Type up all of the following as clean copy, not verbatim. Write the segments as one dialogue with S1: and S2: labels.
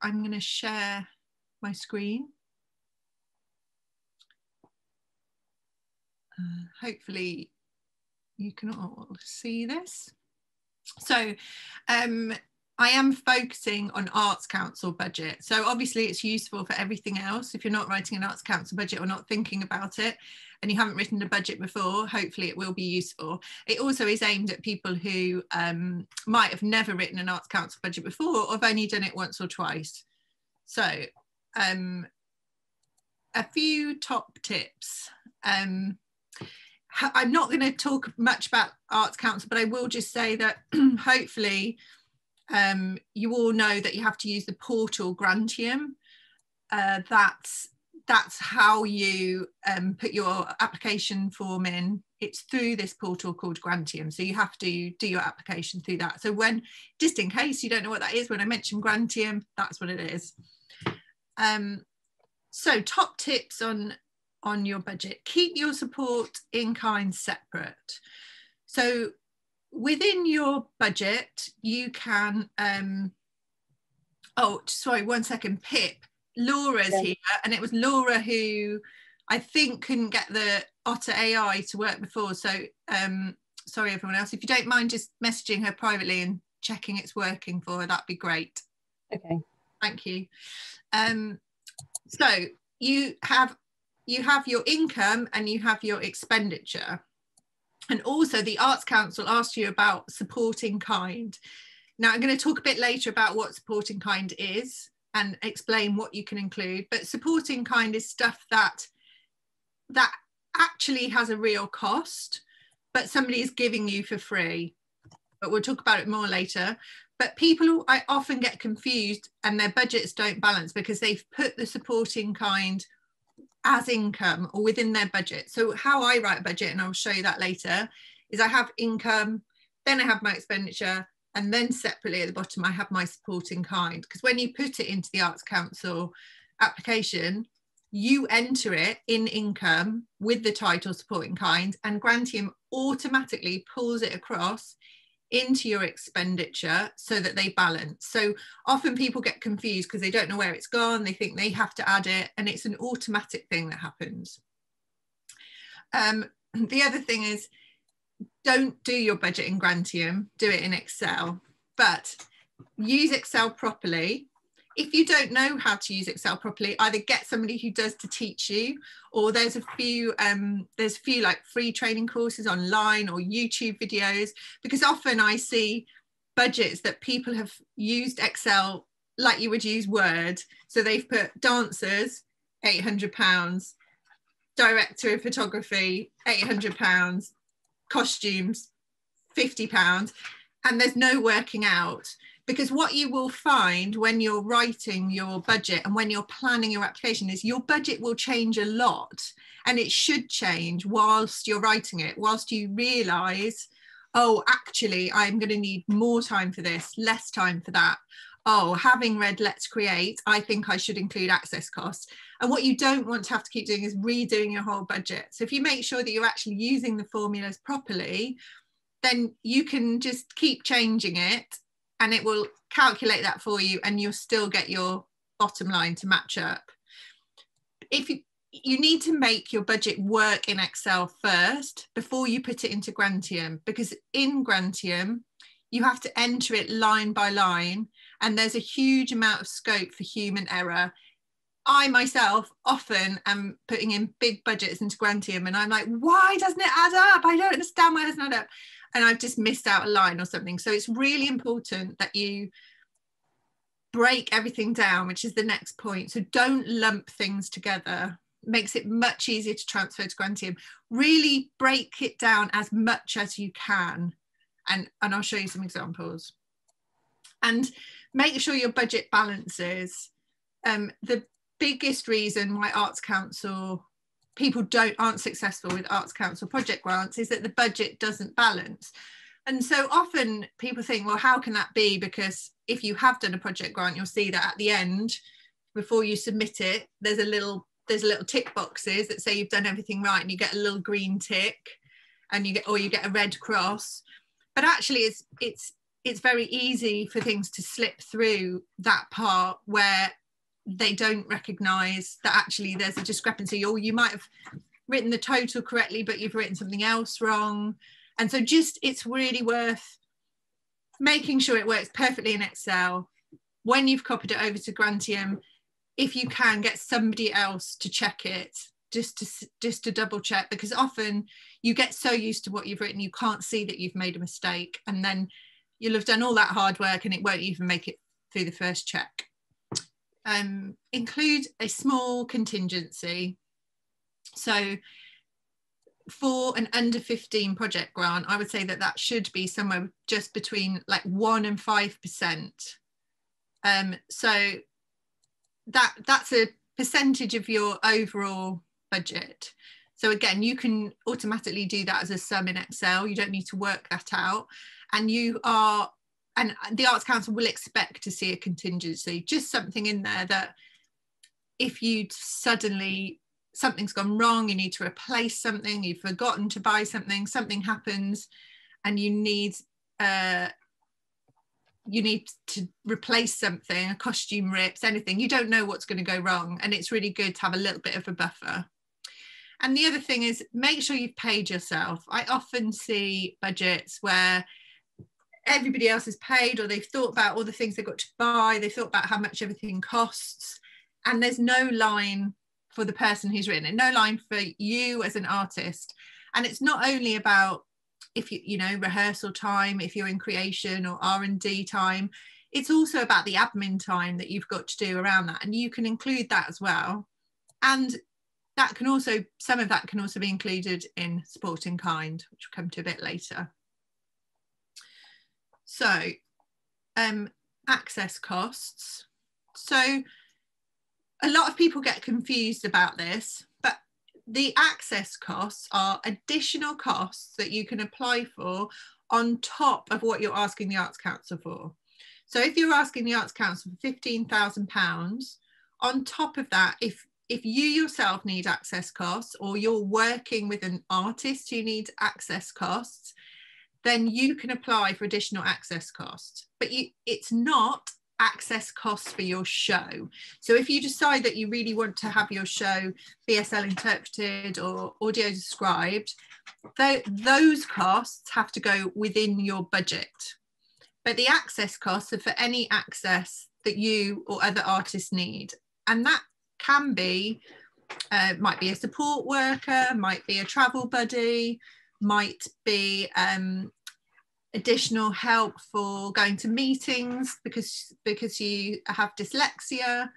S1: I'm going to share my screen. Hopefully you can all see this. So I am focusing on Arts Council budget. So obviously it's useful for everything else. If you're not writing an Arts Council budget or not thinking about it and you haven't written a budget before, hopefully it will be useful. It also is aimed at people who might have never written an Arts Council budget before or have only done it once or twice. So a few top tips. I'm not going to talk much about Arts Council, but I will just say that hopefully you all know that you have to use the portal Grantium. That's how you put your application form in. It's through this portal called Grantium. So you have to do your application through that. So when, just in case you don't know what that is, when I mention Grantium, that's what it is. So top tips on your budget. Keep your support in kind separate. So within your budget, you can, oh, sorry, 1 second, Pip, Laura's here, and it was Laura who I think couldn't get the Otter AI to work before. So sorry, everyone else, if you don't mind just messaging her privately and checking it's working for her, that'd be great.
S2: Okay.
S1: Thank you. So you have your income and you have your expenditure. And also the Arts Council asked you about support in kind. Now I'm going to talk a bit later about what support in kind is and explain what you can include, but support in kind is stuff that actually has a real cost, but somebody is giving you for free. But we'll talk about it more later. But people I often get confused and their budgets don't balance because they've put the support in kind as income or within their budget. So how I write a budget, and I'll show you that later, is I have income, then I have my expenditure, and then separately at the bottom I have my support in kind. Because when you put it into the Arts Council application, you enter it in income with the title support in kind, and Grantium automatically pulls it across into your expenditure so that they balance. So often people get confused because they don't know where it's gone, they think they have to add it, and it's an automatic thing that happens. The other thing is, don't do your budget in Grantium, do it in Excel, but use Excel properly. If you don't know how to use Excel properly, either get somebody who does to teach you, or there's a few like free training courses online or YouTube videos, because often I see budgets that people have used Excel like you would use Word. So they've put dancers, £800, director of photography, £800, costumes, £50, and there's no working out. Because what you will find when you're writing your budget and when you're planning your application is your budget will change a lot, and it should change whilst you're writing it, whilst you realise, oh, actually, I'm going to need more time for this, less time for that. Oh, having read Let's Create, I think I should include access costs. And what you don't want to have to keep doing is redoing your whole budget. So if you make sure that you're actually using the formulas properly, then you can just keep changing it, and it will calculate that for you, and you'll still get your bottom line to match up. If you need to make your budget work in Excel first before you put it into Grantium, because in Grantium you have to enter it line by line, and there's a huge amount of scope for human error. I myself often am putting in big budgets into Grantium and I'm like, why doesn't it add up? I don't understand why it doesn't add up. And I've just missed out a line or something. So it's really important that you break everything down, which is the next point. So don't lump things together. It makes it much easier to transfer to Grantium. Really break it down as much as you can. And I'll show you some examples. And make sure your budget balances. The biggest reason why Arts Council people aren't successful with Arts Council project grants is that the budget doesn't balance. And so often people think, well, how can that be? Because if you have done a project grant, you'll see that at the end, before you submit it, there's little tick boxes that say you've done everything right, and you get a little green tick, and you get a red cross. But actually it's it's very easy for things to slip through that part where they don't recognise that actually there's a discrepancy, or you might have written the total correctly but you've written something else wrong. And so just, it's really worth making sure it works perfectly in Excel. When you've copied it over to Grantium, if you can, get somebody else to check it, just to double check, because often you get so used to what you've written you can't see that you've made a mistake, and then you'll have done all that hard work and it won't even make it through the first check. Include a small contingency. So for an under 15 project grant, I would say that that should be somewhere just between like 1% and 5%. So that's a percentage of your overall budget. So again, you can automatically do that as a sum in Excel. You don't need to work that out. And the Arts Council will expect to see a contingency, just something in there that if you suddenly, something's gone wrong, you need to replace something, you've forgotten to buy something, something happens and you need to replace something, a costume rips, anything, you don't know what's going to go wrong, and it's really good to have a little bit of a buffer. And the other thing is, make sure you've paid yourself. I often see budgets where everybody else is paid, or they've thought about all the things they've got to buy, they've thought about how much everything costs, and there's no line for the person who's written it, no line for you as an artist. And it's not only about, if you know, rehearsal time, if you're in creation, or R&D time, it's also about the admin time that you've got to do around that, and you can include that as well. And that can also, some of that can also be included in support in kind, which we'll come to a bit later. So access costs. So a lot of people get confused about this, but the access costs are additional costs that you can apply for on top of what you're asking the Arts Council for. So if you're asking the Arts Council for £15,000, on top of that, if you yourself need access costs, or you're working with an artist who needs access costs, then you can apply for additional access costs. But it's not access costs for your show. So if you decide that you really want to have your show BSL interpreted or audio described, those costs have to go within your budget. But the access costs are for any access that you or other artists need. And that can be, might be a support worker, might be a travel buddy, might be additional help for going to meetings because you have dyslexia.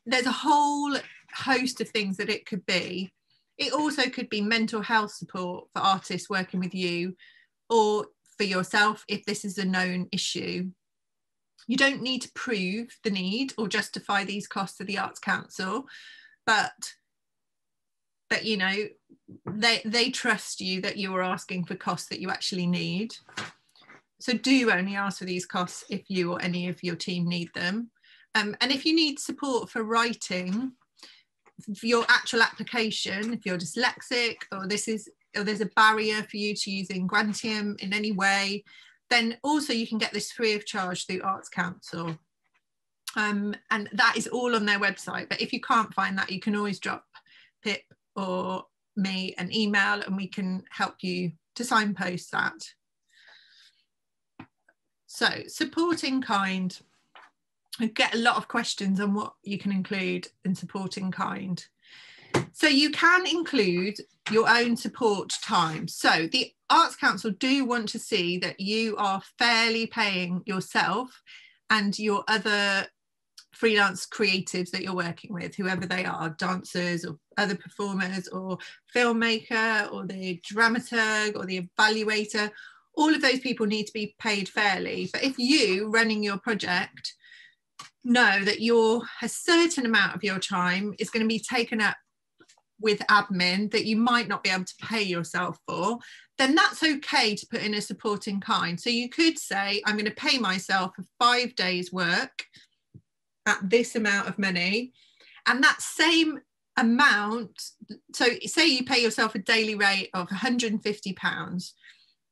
S1: There's a whole host of things that it could be. It also could be mental health support for artists working with you, or for yourself if this is a known issue. You don't need to prove the need or justify these costs to the Arts Council, but you know, they trust you that you are asking for costs that you actually need. So do only ask for these costs if you or any of your team need them. And if you need support for writing for your actual application, if you're dyslexic, or there's a barrier for you to using Grantium in any way, then also you can get this free of charge through Arts Council. And that is all on their website. But if you can't find that, you can always drop Pip or me an email and we can help you to signpost that. So support in kind. I get a lot of questions on what you can include in support in kind. So you can include your own support time. So the Arts Council do want to see that you are fairly paying yourself and your other freelance creatives that you're working with, whoever they are, dancers or other performers or filmmaker or the dramaturg or the evaluator. All of those people need to be paid fairly. But if you, running your project, know that a certain amount of your time is going to be taken up with admin that you might not be able to pay yourself for, then that's okay to put in a support in kind. So you could say, I'm going to pay myself for 5 days work at this amount of money, and that same amount, so say you pay yourself a daily rate of £150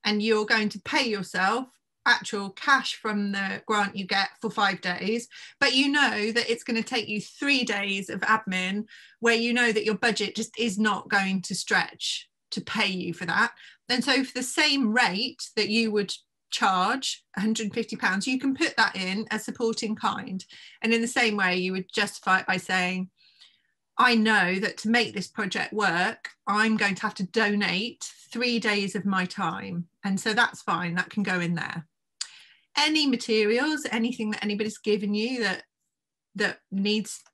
S1: and you're going to pay yourself actual cash from the grant you get for 5 days, but you know that it's going to take you 3 days of admin where you know that your budget just is not going to stretch to pay you for that. And so for the same rate that you would charge, £150, you can put that in as support in kind. And in the same way, you would justify it by saying, I know that to make this project work, I'm going to have to donate 3 days of my time. And so that's fine, that can go in there. Any materials, anything that anybody's given you that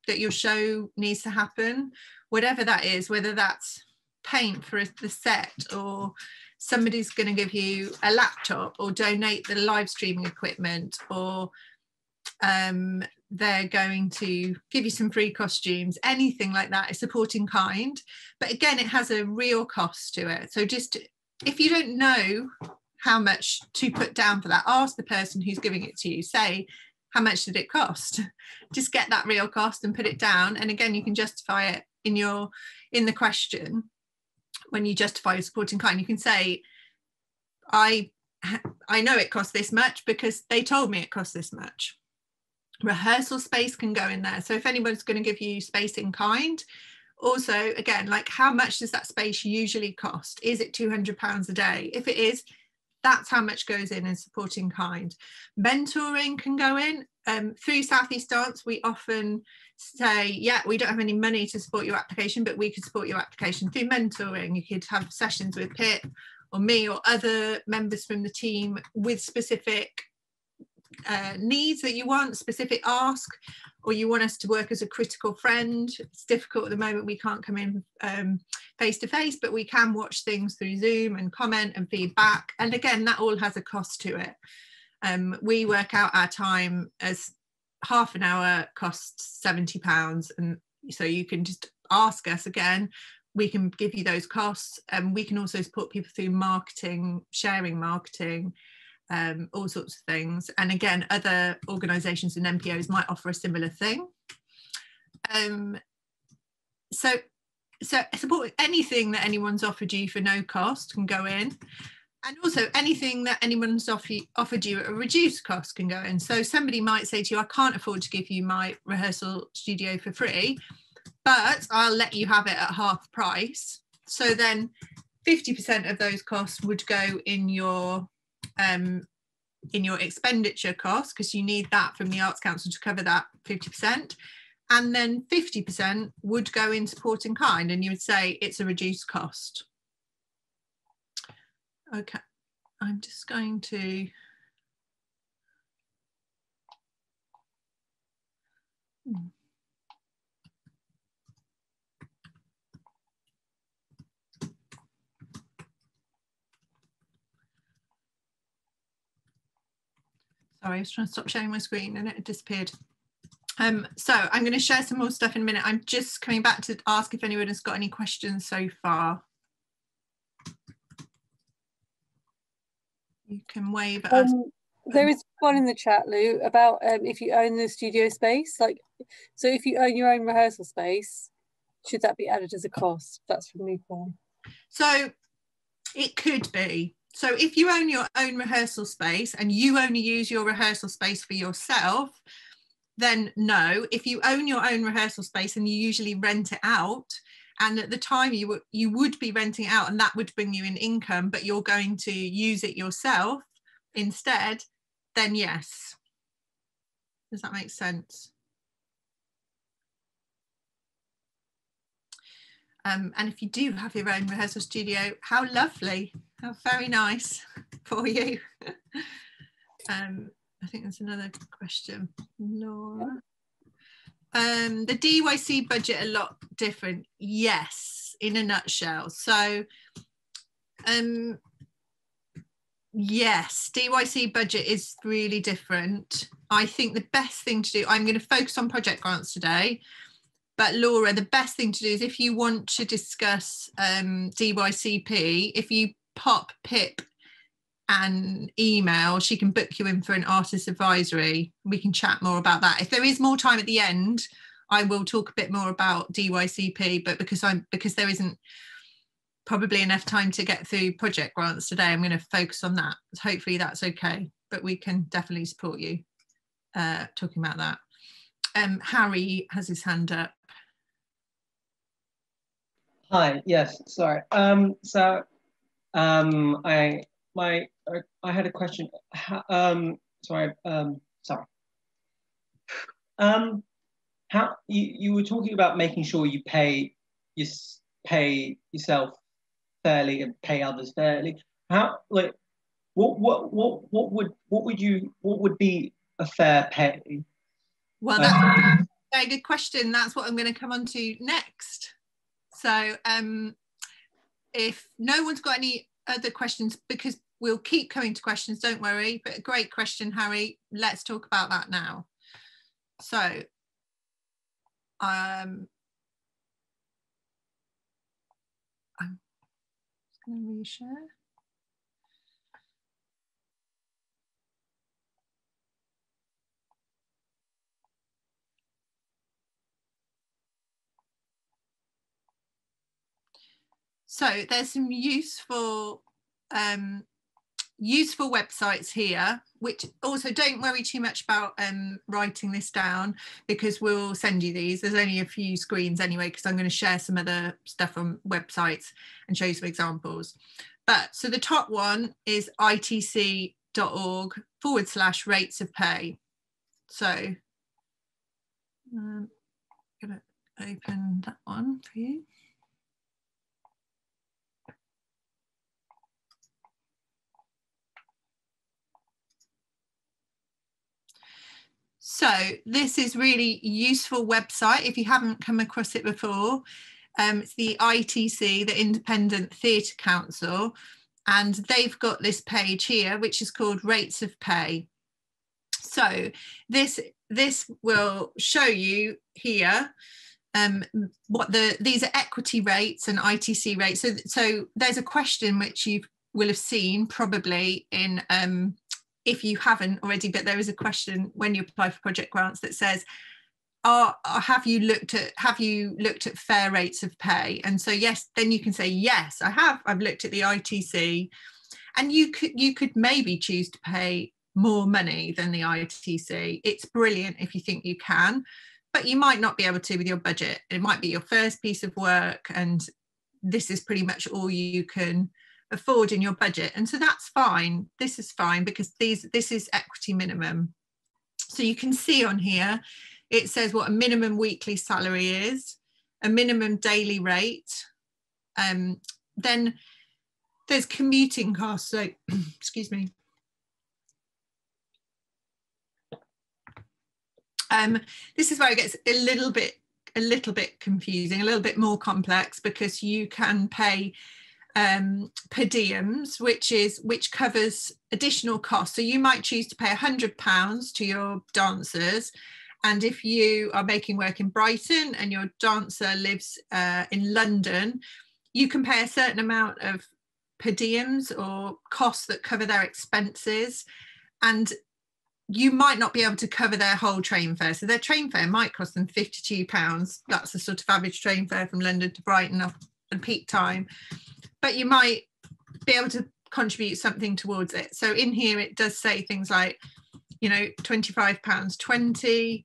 S1: your show needs to happen, whatever that is, whether that's paint for the set, or somebody's going to give you a laptop or donate the live streaming equipment, or they're going to give you some free costumes, anything like that is support in kind. But again, it has a real cost to it. So just, if you don't know how much to put down for that, ask the person who's giving it to you. Say, how much did it cost? Just get that real cost and put it down. And again, you can justify it in the question. When you justify your support in kind, you can say, I know it cost this much because they told me it cost this much. Rehearsal space can go in there. So if anyone's going to give you space in kind, also, again, like, how much does that space usually cost? Is it £200 a day? If it is, that's how much goes in support in kind. Mentoring can go in. Through South East Dance, we often say, yeah, we don't have any money to support your application, but we could support your application through mentoring. You could have sessions with Pip or me or other members from the team with specific needs that you want, specific ask, or you want us to work as a critical friend. It's difficult at the moment, we can't come in face to face, but we can watch things through Zoom and comment and feedback. And again, that all has a cost to it. We work out our time as half an hour costs £70, and so you can just ask us. Again, we can give you those costs, and we can also support people through marketing, sharing marketing, all sorts of things. And again, other organisations and NPOs might offer a similar thing. So support, anything that anyone's offered you for no cost can go in. And also anything that anyone's offered you at a reduced cost can go in. So somebody might say to you, I can't afford to give you my rehearsal studio for free, but I'll let you have it at half price. So then 50% of those costs would go in your expenditure costs, because you need that from the Arts Council to cover that 50%. And then 50% would go in support in kind, and you would say it's a reduced cost. Okay, I'm just going to sorry, I was trying to stop sharing my screen and it disappeared. So I'm going to share some more stuff in a minute. I'm just coming back to ask if anyone has got any questions so far. You can wave at us.
S2: There is one in the chat, Lou, about if you own the studio space. Like, so if you own your own rehearsal space, should that be added as a cost? That's from Rifco.
S1: So it could be. So if you own your own rehearsal space and you only use your rehearsal space for yourself, then no. If you own your own rehearsal space and you usually rent it out, and at the time you would be renting it out and that would bring you in income, but you're going to use it yourself instead, then yes. Does that make sense? And if you do have your own rehearsal studio, how lovely, how very nice for you. I think there's another question, Laura. The DYC budget a lot different? Yes, in a nutshell. So yes, DYC budget is really different. I think the best thing to do, I'm going to focus on project grants today, but Laura, the best thing to do is, if you want to discuss DYCP, if you pop Pip an email, she can book you in for an artist advisory. We can chat more about that. If there is more time at the end, I will talk a bit more about DYCP, but because there isn't probably enough time to get through project grants today, I'm going to focus on that. Hopefully that's okay. but we can definitely support you talking about that. Harry has his hand up.
S3: Hi, yes, sorry. I had a question. How you were talking about making sure you pay yourself fairly and pay others fairly. How, like, what would be a fair pay?
S1: Well, that's a very good question. That's what I'm going to come on to next. So if no one's got any other questions, because we'll keep coming to questions, don't worry, but a great question, Harry. Let's talk about that now. So I'm just going to reshare. So there's some useful websites here, which also don't worry too much about writing this down, because we'll send you these. There's only a few screens anyway, because I'm going to share some other stuff on websites and show you some examples. But so the top one is itc.org/rates of pay. So I'm going to open that one for you. So this is really useful website if you haven't come across it before. It's the ITC, the Independent Theatre Council, and they've got this page here which is called Rates of Pay. So this will show you here what these are equity rates and ITC rates. So there's a question which you will have seen probably in if you haven't already, but there is a question when you apply for project grants that says, have you looked at fair rates of pay? And so yes, then you can say, yes, I have. I've looked at the ITC, and you could maybe choose to pay more money than the ITC. It's brilliant if you think you can, but you might not be able to with your budget. It might be your first piece of work, and this is pretty much all you can afford in your budget, and so that's fine. This is fine because this is equity minimum. So you can see on here it says what a minimum weekly salary is, a minimum daily rate, then there's commuting costs. So excuse me, this is where it gets a little bit confusing, a little bit more complex, because you can pay per diems, which covers additional costs. So you might choose to pay £100 to your dancers, and if you are making work in Brighton and your dancer lives in London, you can pay a certain amount of per diems or costs that cover their expenses, and you might not be able to cover their whole train fare. So their train fare might cost them £52. That's the sort of average train fare from London to Brighton at peak time. But you might be able to contribute something towards it. So in here it does say things like, you know, £25.20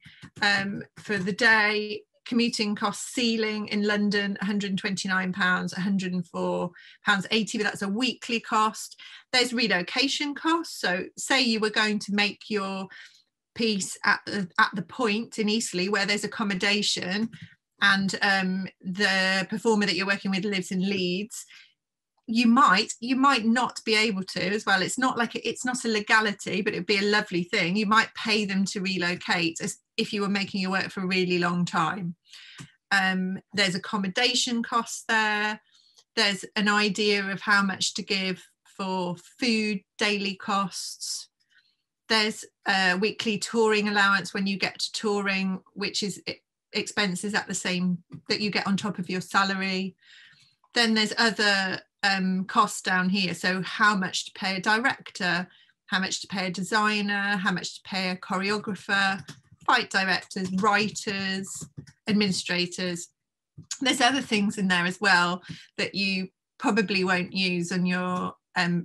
S1: for the day, commuting costs ceiling in London, £129, £104.80, but that's a weekly cost. There's relocation costs. So say you were going to make your piece at the point in Eastleigh where there's accommodation, and the performer that you're working with lives in Leeds, you might not be able to as well. It's not like it's not a legality, but it'd be a lovely thing. You might pay them to relocate as if you were making your work for a really long time. There's accommodation costs there. There's an idea of how much to give for food, daily costs. There's a weekly touring allowance when you get to touring, which is expenses at the same that you get on top of your salary. Then there's other costs down here. So how much to pay a director, how much to pay a designer, how much to pay a choreographer, fight directors, writers, administrators. There's other things in there as well that you probably won't use on your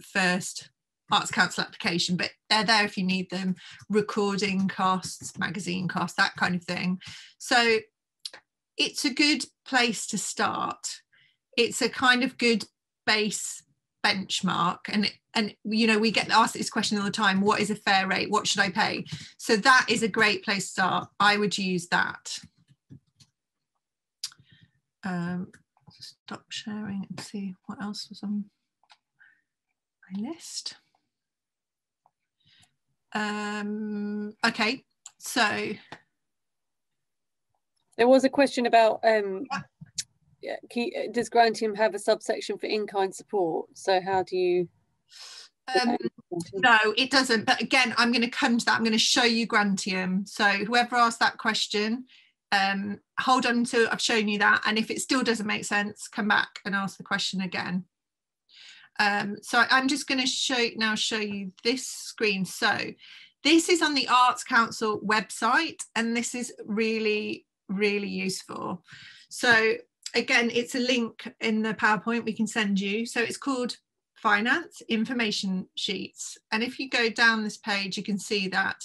S1: first Arts Council application, but they're there if you need them. Recording costs, magazine costs, that kind of thing. So it's a good place to start. It's a kind of good base benchmark, and you know, we get asked this question all the time: what is a fair rate? What should I pay? So that is a great place to start. I would use that. Stop sharing and see what else was on my list. Okay, so
S2: there was a question about does Grantium have a subsection for in-kind support? So how do you?
S1: No, it doesn't. But again, I'm going to come to that. I'm going to show you Grantium. So whoever asked that question, hold on to, I've shown you that. And if it still doesn't make sense, come back and ask the question again. So I'm just going to show you this screen. So this is on the Arts Council website, and this is really, really useful. So again, it's a link in the PowerPoint we can send you. So it's called Finance Information Sheets. And if you go down this page, you can see that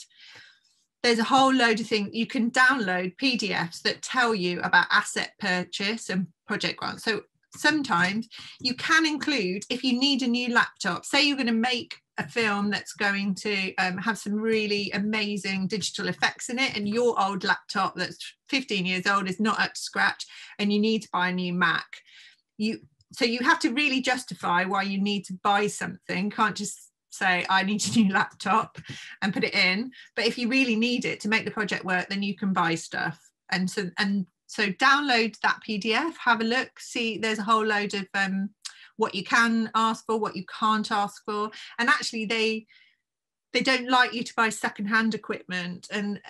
S1: there's a whole load of things. You can download PDFs that tell you about asset purchase and project grants. So sometimes you can include, if you need a new laptop, say you're going to make a film that's going to have some really amazing digital effects in it, and your old laptop that's 15 years old is not up to scratch, and you need to buy a new Mac. So you have to really justify why you need to buy something. You can't just say, I need a new laptop and put it in. But if you really need it to make the project work, then you can buy stuff. And so download that PDF, have a look, see there's a whole load of what you can ask for, what you can't ask for. And actually they don't like you to buy secondhand equipment and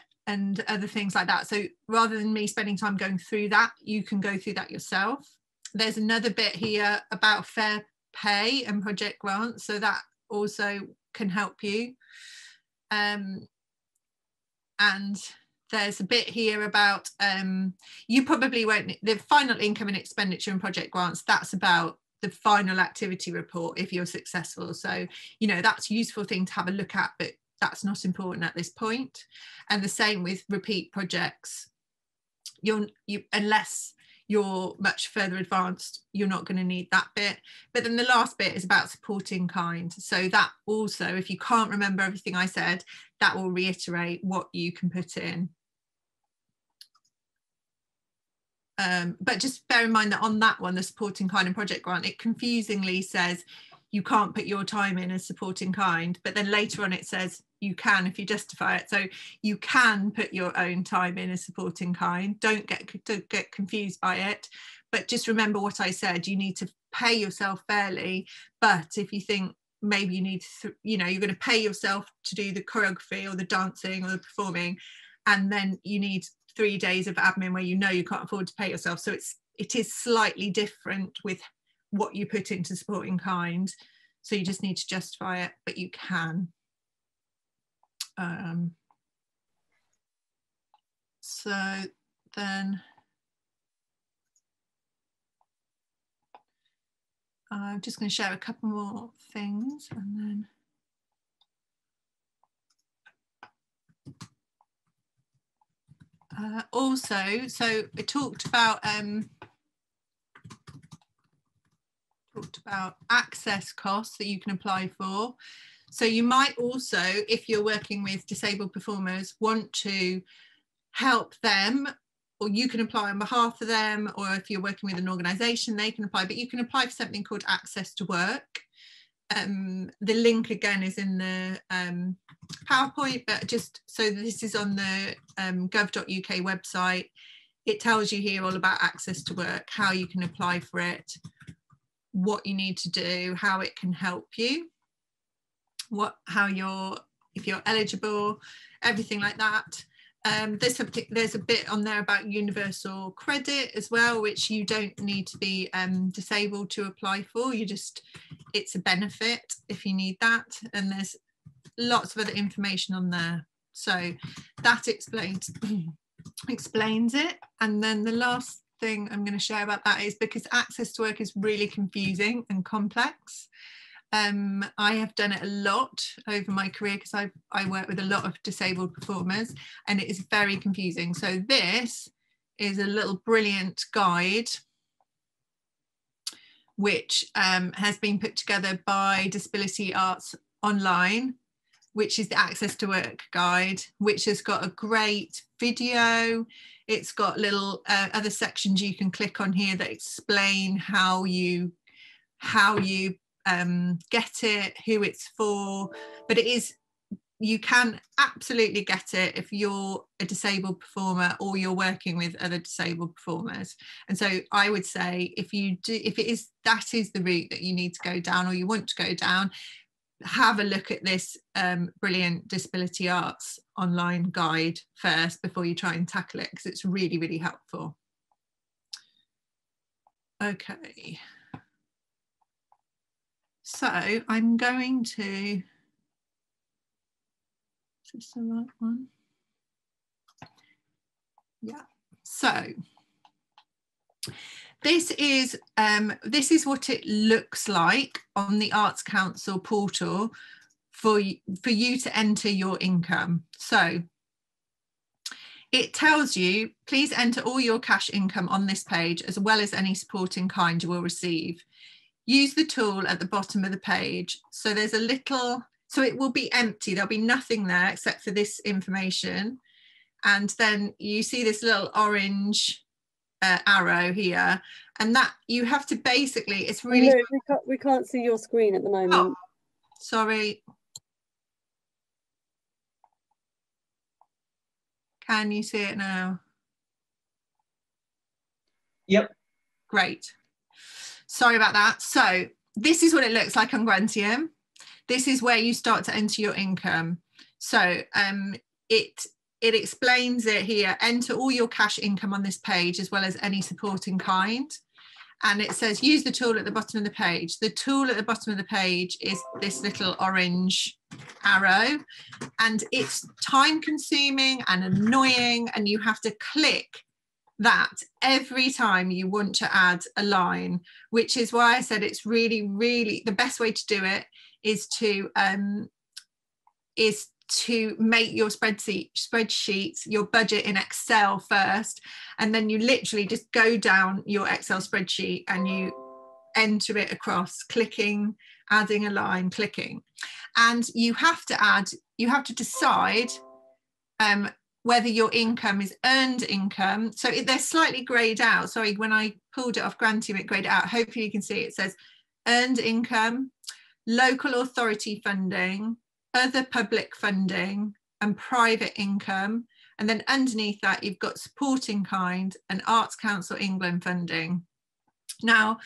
S1: other things like that. So rather than me spending time going through that, you can go through that yourself. There's another bit here about fair pay and project grants, so that also can help you. And there's a bit here about, you probably won't, the final income and expenditure and project grants, that's about the final activity report if you're successful. So, you know, that's a useful thing to have a look at, but that's not important at this point. And the same with repeat projects. Unless you're much further advanced, you're not going to need that bit. But then the last bit is about supporting kind. So that also, if you can't remember everything I said, that will reiterate what you can put in. But just bear in mind that on that one, the supporting kind and project grant, it confusingly says you can't put your time in as supporting kind, but then later on it says you can if you justify it. So you can put your own time in as supporting kind. Don't get confused by it, but just remember what I said. You need to pay yourself fairly, but if you think maybe you need to, you know, you're going to pay yourself to do the choreography or the dancing or the performing, and then you need 3 days of admin where you know you can't afford to pay yourself. So it is slightly different with what you put into supporting kind. So you just need to justify it, but you can. So then I'm just going to share a couple more things and then also, so I talked about access costs that you can apply for. So you might also, if you're working with disabled performers, want to help them, or you can apply on behalf of them, or if you're working with an organisation, they can apply, but you can apply for something called Access to Work. The link again is in the PowerPoint, but just so this is on the gov.uk website. It tells you here all about Access to Work, how you can apply for it, what you need to do, how it can help you, if you're eligible, everything like that. There's a bit on there about universal credit as well, which you don't need to be disabled to apply for. It's a benefit if you need that, and there's lots of other information on there. So that explains it. And then the last thing I'm going to share about that is because Access to Work is really confusing and complex. I have done it a lot over my career because I work with a lot of disabled performers, and it is very confusing. So this is a little brilliant guide which has been put together by Disability Arts Online, which is the Access to Work guide, which has got a great video. It's got little other sections you can click on here that explain how you get it, who it's for. But it is, you can absolutely get it if you're a disabled performer or you're working with other disabled performers. And so I would say if that is the route that you need to go down or you want to go down, have a look at this brilliant Disability Arts Online guide first before you try and tackle it, because it's really, really helpful. Okay. So I'm going to, is this the right one? Yeah. So this is what it looks like on the Arts Council portal for you to enter your income. So it tells you, please enter all your cash income on this page, as well as any support in kind you will receive. Use the tool at the bottom of the page. So there's a little, so it will be empty. There'll be nothing there except for this information. And then you see this little orange arrow here, and that you have to basically, it's really...
S2: No, we can't see your screen at the moment.
S1: Oh, sorry. Can you see it now?
S3: Yep. Great.
S1: Sorry about that. So this is what it looks like on Grantium. This is where you start to enter your income. So it explains it here. Enter all your cash income on this page, as well as any support in kind. And it says use the tool at the bottom of the page. The tool at the bottom of the page is this little orange arrow, and it's time consuming and annoying, and you have to click that every time you want to add a line, which is why I said it's really, really, the best way to do it is to make your spreadsheets, your budget in Excel first, and then you literally just go down your Excel spreadsheet and you enter it across, clicking, adding a line, clicking. And you have to decide whether your income is earned income. So they're slightly greyed out. Sorry, when I pulled it off Grantium, it greyed out. Hopefully you can see it says earned income, local authority funding, other public funding, and private income. And then underneath that, you've got support in kind and Arts Council England funding. Now,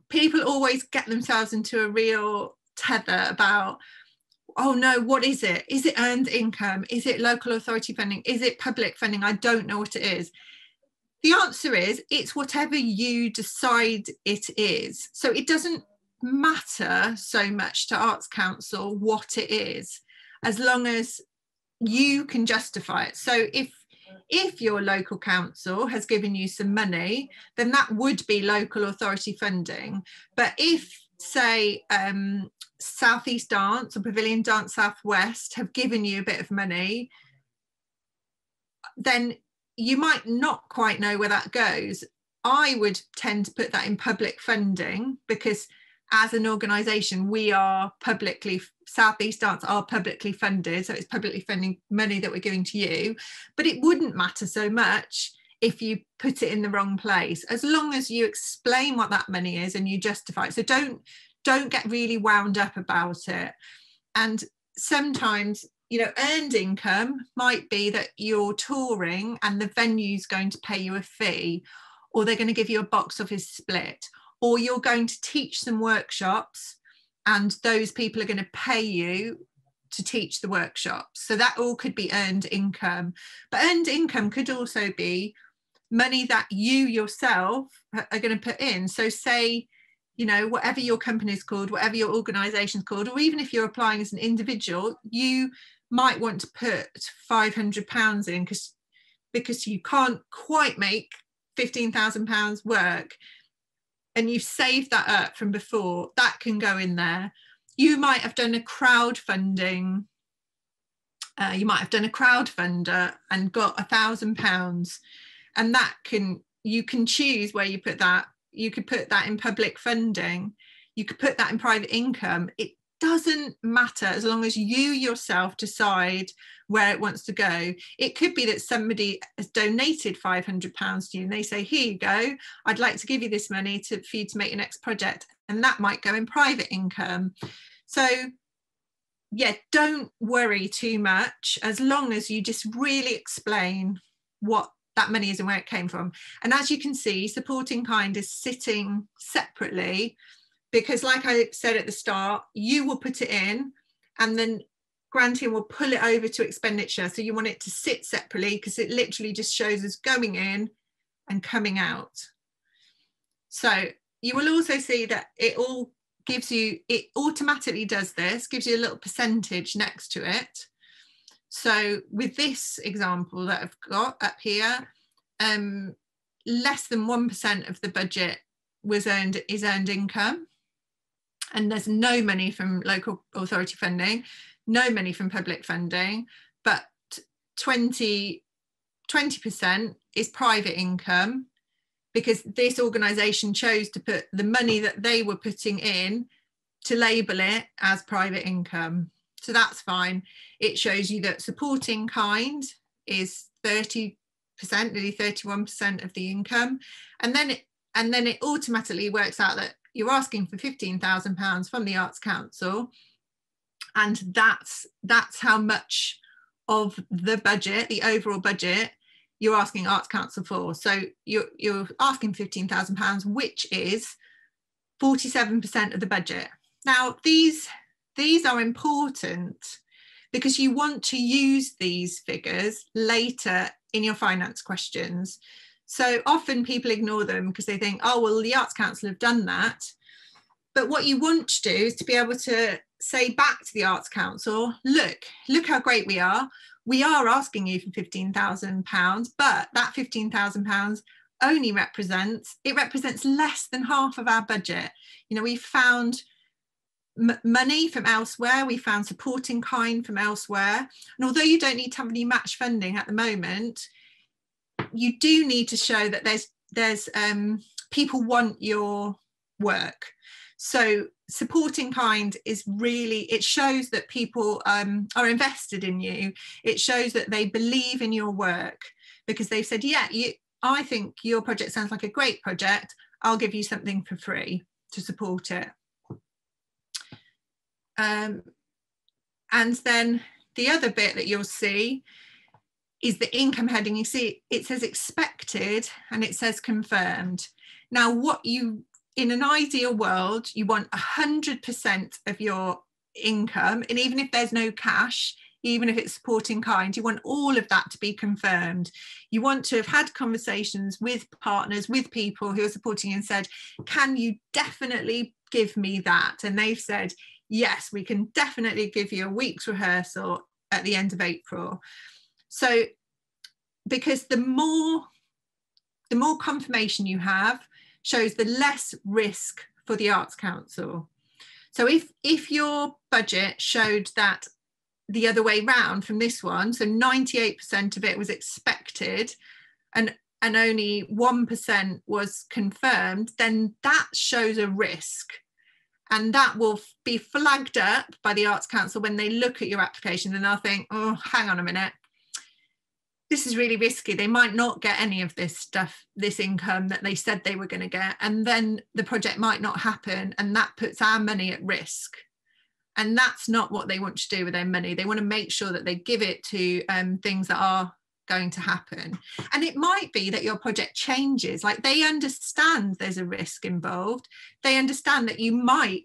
S1: people always get themselves into a real tether about, oh no, what is it? Is it earned income? Is it local authority funding? Is it public funding? I don't know what it is. The answer is, it's whatever you decide it is. So it doesn't matter so much to Arts Council what it is, as long as you can justify it. So if your local council has given you some money, then that would be local authority funding. But if, say, South East Dance or Pavilion Dance Southwest have given you a bit of money, then you might not quite know where that goes. I would tend to put that in public funding, because as an organisation, we are publicly, South East Dance are publicly funded, so it's publicly funding money that we're giving to you. But it wouldn't matter so much if you put it in the wrong place, as long as you explain what that money is and you justify it. So don't get really wound up about it. And sometimes, you know, earned income might be that you're touring and the venue's going to pay you a fee, or they're going to give you a box office split, or you're going to teach some workshops and those people are going to pay you to teach the workshops. So that all could be earned income. But earned income could also be money that you yourself are going to put in. So say, you know, whatever your company is called, whatever your organisation is called, or even if you're applying as an individual, you might want to put £500 in because you can't quite make £15,000 work, and you've saved that up from before. That can go in there. you might have done a crowdfunding. You might have done a crowdfunder and got £1,000, and that you can choose where you put that. You could put that in public funding. You could put that in private income. It doesn't matter as long as you yourself decide where it wants to go. It could be that somebody has donated £500 to you and they say, here you go, I'd like to give you this money for you to make your next project, and that might go in private income. So yeah, don't worry too much as long as you just really explain what that money is and where it came from. And as you can see, supporting kind is sitting separately, because like I said at the start, you will put it in and then granting will pull it over to expenditure. So you want it to sit separately because it literally just shows us going in and coming out. So you will also see that it all gives you, it automatically does this, gives you a little percentage next to it. So with this example that I've got up here, less than 1% of the budget is earned income, and there's no money from local authority funding, no money from public funding, but 20% is private income, because this organisation chose to put the money that they were putting in to label it as private income. So that's fine. It shows you that supporting kind is 30%, nearly 31% of the income. And then it automatically works out that you're asking for £15,000 from the Arts Council. And that's how much of the budget, the overall budget, you're asking Arts Council for. So you're asking £15,000, which is 47% of the budget. Now, these are important because you want to use these figures later in your finance questions. So often people ignore them because they think, oh, well, the Arts Council have done that. But what you want to do is to be able to say back to the Arts Council, look how great we are. We are asking you for £15,000, but that £15,000 only represents less than half of our budget. You know, we found money from elsewhere, we found supporting kind from elsewhere. And although you don't need to have any match funding at the moment, you do need to show that there's people want your work. So supporting kind is really, it shows that people are invested in you. It shows that they believe in your work because they've said, yeah, I think your project sounds like a great project. I'll give you something for free to support it. And then the other bit that you'll see is the income heading. You see, it says expected and it says confirmed. Now, in an ideal world, you want 100% of your income, and even if there's no cash, even if it's supporting kind, you want all of that to be confirmed. You want to have had conversations with partners, with people who are supporting you and said, can you definitely give me that? And they've said, yes, we can definitely give you a week's rehearsal at the end of April. So, because the more confirmation you have, shows the less risk for the Arts Council. So if your budget showed that the other way round from this one, so 98% of it was expected and only 1% was confirmed, then that shows a risk. And that will be flagged up by the Arts Council when they look at your application, and they'll think, oh, hang on a minute, this is really risky. They might not get any of this stuff, this income that they said they were going to get, and then the project might not happen, and that puts our money at risk. And that's not what they want to do with their money. They want to make sure that they give it to things that are going to happen. And it might be that your project changes, like they understand there's a risk involved. They understand that you might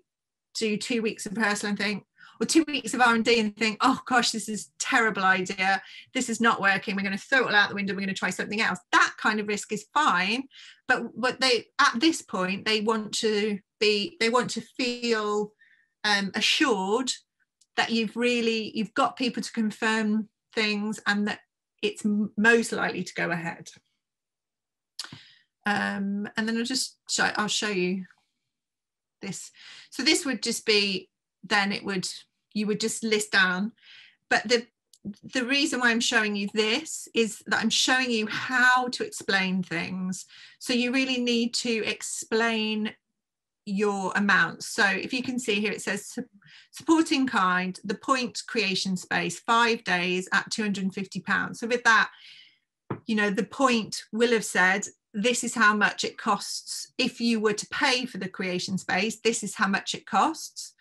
S1: do 2 weeks of rehearsal and think, or 2 weeks of R&D and think, oh gosh, this is a terrible idea. This is not working. We're going to throw it all out the window. We're going to try something else. That kind of risk is fine. But they, at this point, they want to feel assured that you've got people to confirm things and that it's most likely to go ahead. And then I'll show you this. So this would just be then you would just list down. But the reason why I'm showing you this is that I'm showing you how to explain things. So you really need to explain your amounts. So if you can see here, it says support in kind, the point creation space, 5 days at £250. So with that, you know, the point will have said, this is how much it costs. If you were to pay for the creation space, this is how much it costs.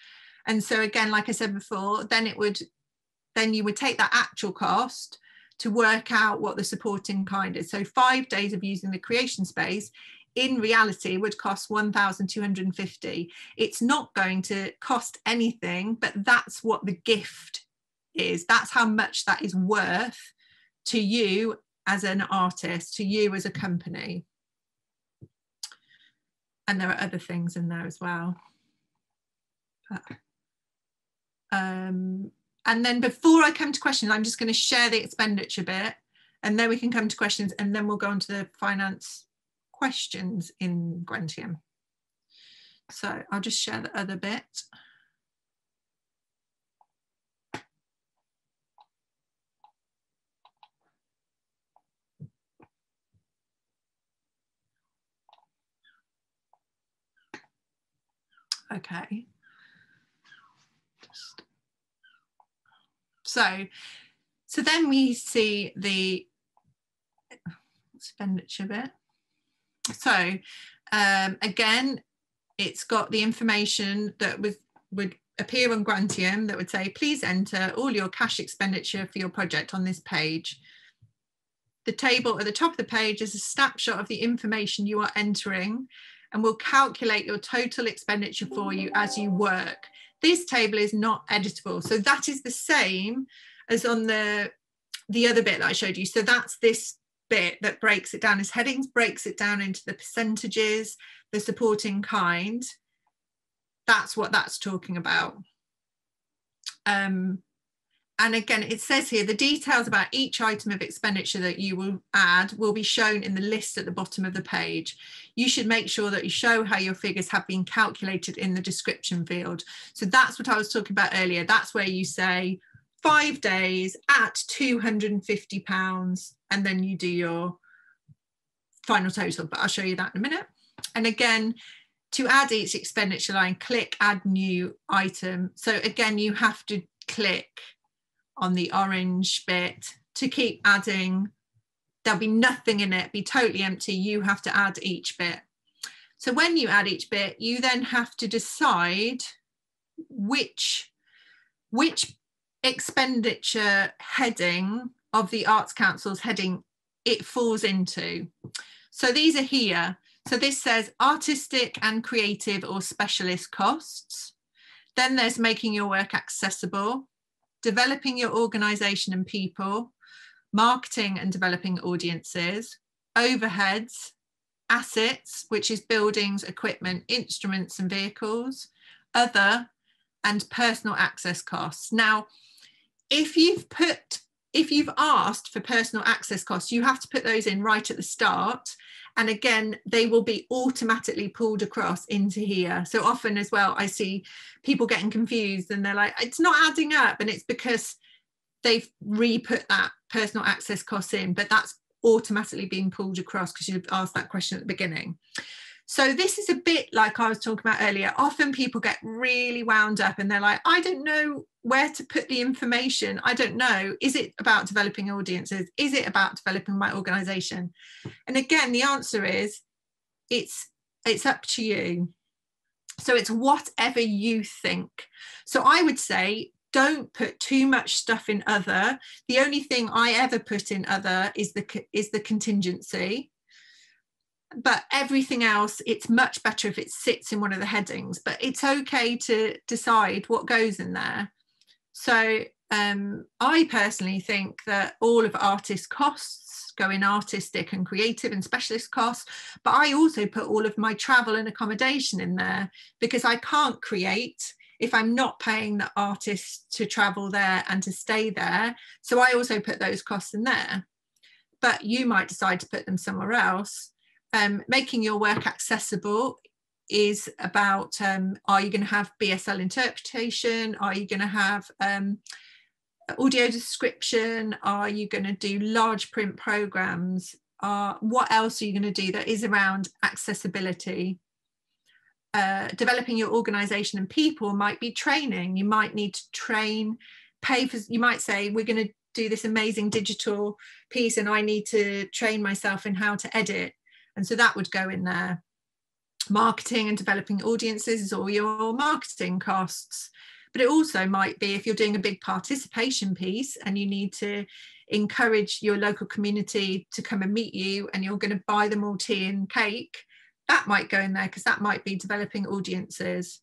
S1: And so again, like I said before, then you would take that actual cost to work out what the support in kind is. So 5 days of using the creation space in reality would cost £1,250. It's not going to cost anything, but that's what the gift is. That's how much that is worth to you as an artist, to you as a company. And there are other things in there as well. And then before I come to questions, I'm just going to share the expenditure bit, and then we can come to questions, and then we'll go on to the finance questions in Grantium. So I'll just share the other bit. Okay. So then we see the expenditure bit. So again, it's got the information that would appear on Grantium that would say, please enter all your cash expenditure for your project on this page. The table at the top of the page is a snapshot of the information you are entering and will calculate your total expenditure for you as you work. This table is not editable. So that is the same as on the other bit that I showed you. So that's this bit that breaks it down as headings, breaks it down into the percentages, the support in kind. That's what that's talking about. And again, it says here, the details about each item of expenditure that you will add will be shown in the list at the bottom of the page. You should make sure that you show how your figures have been calculated in the description field. So that's what I was talking about earlier. That's where you say 5 days at £250, and then you do your final total, but I'll show you that in a minute. And again, to add each expenditure line, click add new item. So again, you have to click on the orange bit to keep adding. There'll be nothing in it, be totally empty. You have to add each bit. So when you add each bit, you then have to decide which expenditure heading of the Arts Council's heading it falls into. So these are here. So this says artistic and creative or specialist costs. Then there's making your work accessible, developing your organisation and people, marketing and developing audiences, overheads, assets, which is buildings, equipment, instruments and vehicles, other, and personal access costs. Now, if you've asked for personal access costs, you have to put those in right at the start. And again, they will be automatically pulled across into here. So often as well, I see people getting confused and they're like, it's not adding up. And it's because they've re-put that personal access costs in, but that's automatically being pulled across because you've asked that question at the beginning. So this is a bit like I was talking about earlier. Often people get really wound up and they're like, I don't know where to put the information. I don't know. Is it about developing audiences? Is it about developing my organisation? And again, the answer is it's up to you. So it's whatever you think. So I would say don't put too much stuff in other. The only thing I ever put in other is the contingency. But everything else, it's much better if it sits in one of the headings, but it's okay to decide what goes in there. So I personally think that all of artist costs go in artistic and creative and specialist costs, but I also put all of my travel and accommodation in there because I can't create if I'm not paying the artist to travel there and to stay there. So I also put those costs in there, but you might decide to put them somewhere else. Making your work accessible is about, are you going to have BSL interpretation? Are you going to have audio description? Are you going to do large print programs? What else are you going to do that is around accessibility? Developing your organization and people might be training. You might need to train, pay for, you might say, we're going to do this amazing digital piece and I need to train myself in how to edit. And so that would go in there. Marketing and developing audiences is all your marketing costs. But it also might be if you're doing a big participation piece and you need to encourage your local community to come and meet you and you're going to buy them all tea and cake, that might go in there because that might be developing audiences.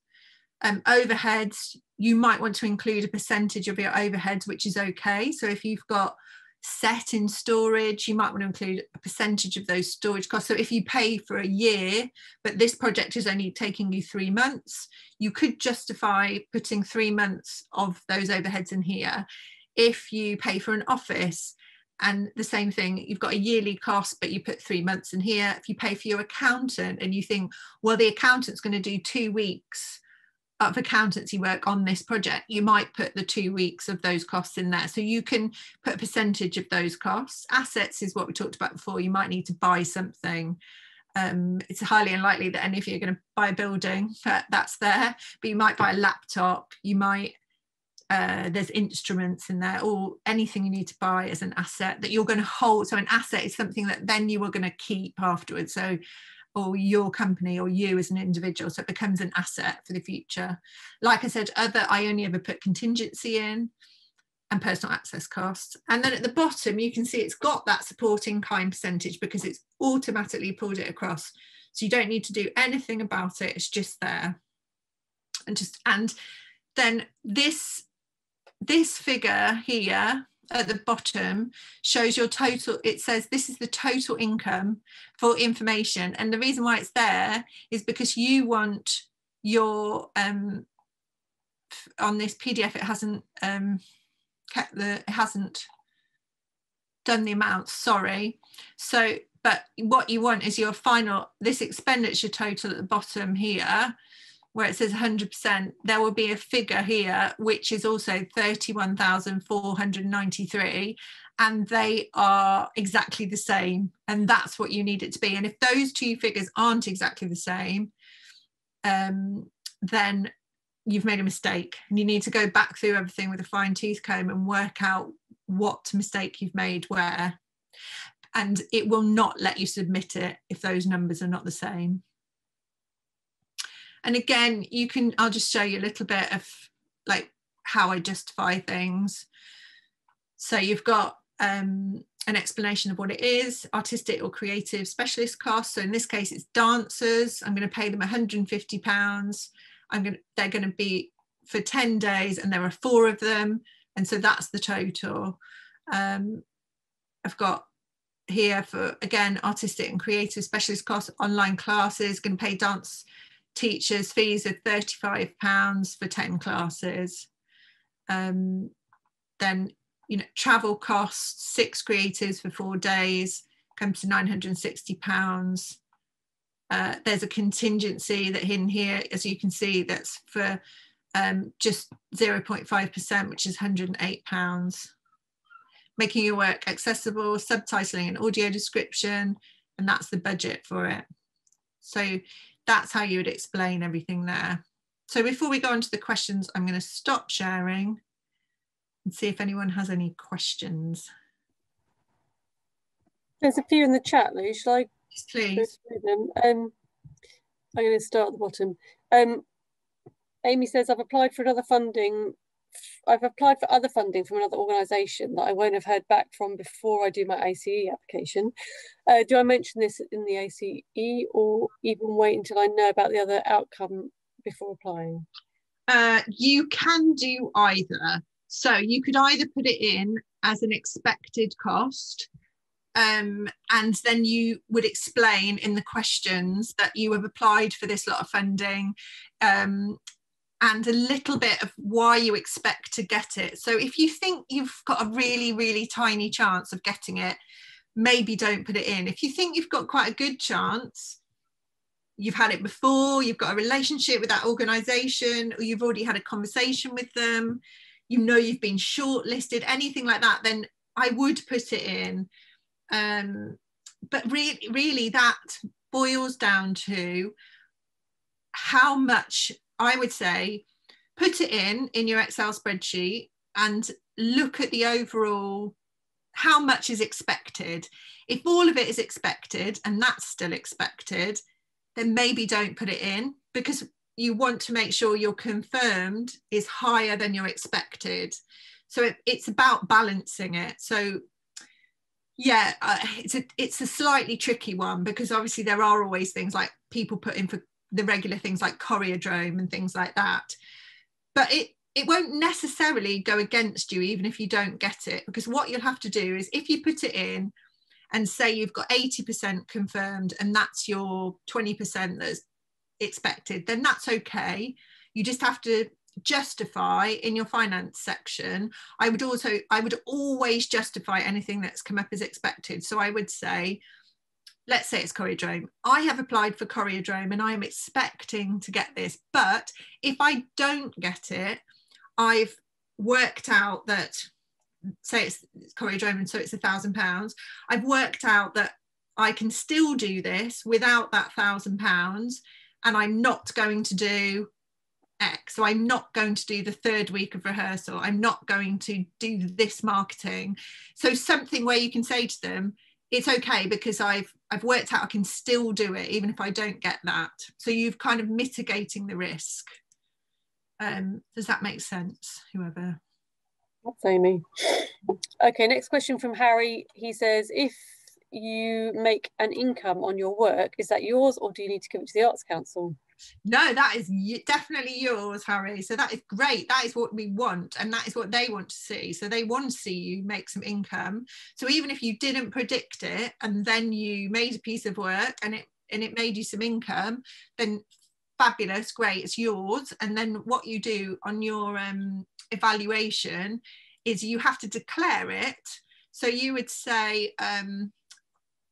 S1: Overheads, you might want to include a percentage of your overheads, which is okay. So if you've got set in storage, you might want to include a percentage of those storage costs. So if you pay for a year, but this project is only taking you 3 months, you could justify putting 3 months of those overheads in here. If you pay for an office, and the same thing, you've got a yearly cost, but you put 3 months in here. If you pay for your accountant and you think, well, the accountant's going to do 2 weeks of accountancy work on this project, you might put the 2 weeks of those costs in there. So you can put a percentage of those costs. Assets is what we talked about before. You might need to buy something. It's highly unlikely that any of you are going to buy a building, but that's there. But you might buy a laptop. You might, there's instruments in there, or anything you need to buy as an asset that you're going to hold. So an asset is something that then you are going to keep afterwards. So, or your company or you as an individual, so it becomes an asset for the future. Like I said, I only ever put contingency in and personal access costs. And then at the bottom, you can see it's got that supporting kind percentage because it's automatically pulled it across. So you don't need to do anything about it. It's just there. And then this figure here at the bottom shows your total. It says this is the total income for information, and the reason why it's there is because you want your on this PDF it hasn't it hasn't done the amount, sorry. So but what you want is your final, this expenditure total at the bottom here where it says 100%, there will be a figure here, which is also 31,493, and they are exactly the same. And that's what you need it to be. And if those two figures aren't exactly the same, then you've made a mistake and you need to go back through everything with a fine tooth comb and work out what mistake you've made where. And it will not let you submit it if those numbers are not the same. And again, you can, I'll just show you a little bit of like how I justify things. So you've got an explanation of what it is, artistic or creative specialist costs. So in this case, it's dancers. I'm going to pay them £150. They're going to be for 10 days and there are 4 of them. And so that's the total. I've got here for, again, artistic and creative specialist costs, online classes, going to pay dance teachers fees of £35 for 10 classes. Then, you know, travel costs, 6 creatives for 4 days, comes to £960. There's a contingency that in here, as you can see, that's for just 0.5%, which is £108. Making your work accessible, subtitling and audio description, and that's the budget for it. So that's how you would explain everything there. So before we go on to the questions, I'm going to stop sharing and see if anyone has any questions.
S2: There's a few in the chat, Lou. Shall I?
S1: Yes, please.
S2: Go through them? I'm going to start at the bottom. Amy says, I've applied for other funding from another organisation that I won't have heard back from before I do my ACE application. Do I mention this in the ACE or even wait until I know about the other outcome before applying?
S1: You can do either. So you could either put it in as an expected cost, and then you would explain in the questions that you have applied for this lot of funding, and a little bit of why you expect to get it. So if you think you've got a really, really tiny chance of getting it, maybe don't put it in. If you think you've got quite a good chance, you've had it before, you've got a relationship with that organisation, or you've already had a conversation with them, you know you've been shortlisted, anything like that, then I would put it in. But really that boils down to how much, I would say, put it in your Excel spreadsheet and look at the overall, how much is expected. If all of it is expected and that's still expected, then maybe don't put it in, because you want to make sure your confirmed is higher than your expected. So it's about balancing it. So yeah, it's a slightly tricky one, because obviously there are always things like people put in for the regular things like Choreodrome and things like that. But it won't necessarily go against you even if you don't get it, because what you'll have to do is, if you put it in and say you've got 80% confirmed and that's your 20% that's expected, then that's okay. You just have to justify in your finance section. I would always justify anything that's come up as expected. So I would say, let's say it's Choreodrome. I have applied for Choreodrome and I am expecting to get this, but if I don't get it, I've worked out that, say it's Choreodrome and so it's £1,000, I've worked out that I can still do this without that £1,000, and I'm not going to do X. So I'm not going to do the third week of rehearsal, I'm not going to do this marketing. So something where you can say to them, it's okay because I've worked out I can still do it even if I don't get that. So you've kind of mitigating the risk. Does that make sense, whoever?
S2: That's Amy. Okay, next question from Harry. He says, if you make an income on your work, is that yours or do you need to give it to the Arts Council?
S1: No, that is definitely yours, Harry. So that is great. That is what we want, and that is what they want to see. So they want to see you make some income. So even if you didn't predict it and then you made a piece of work and it made you some income, then fabulous, great, it's yours. And then what you do on your evaluation is you have to declare it. So you would say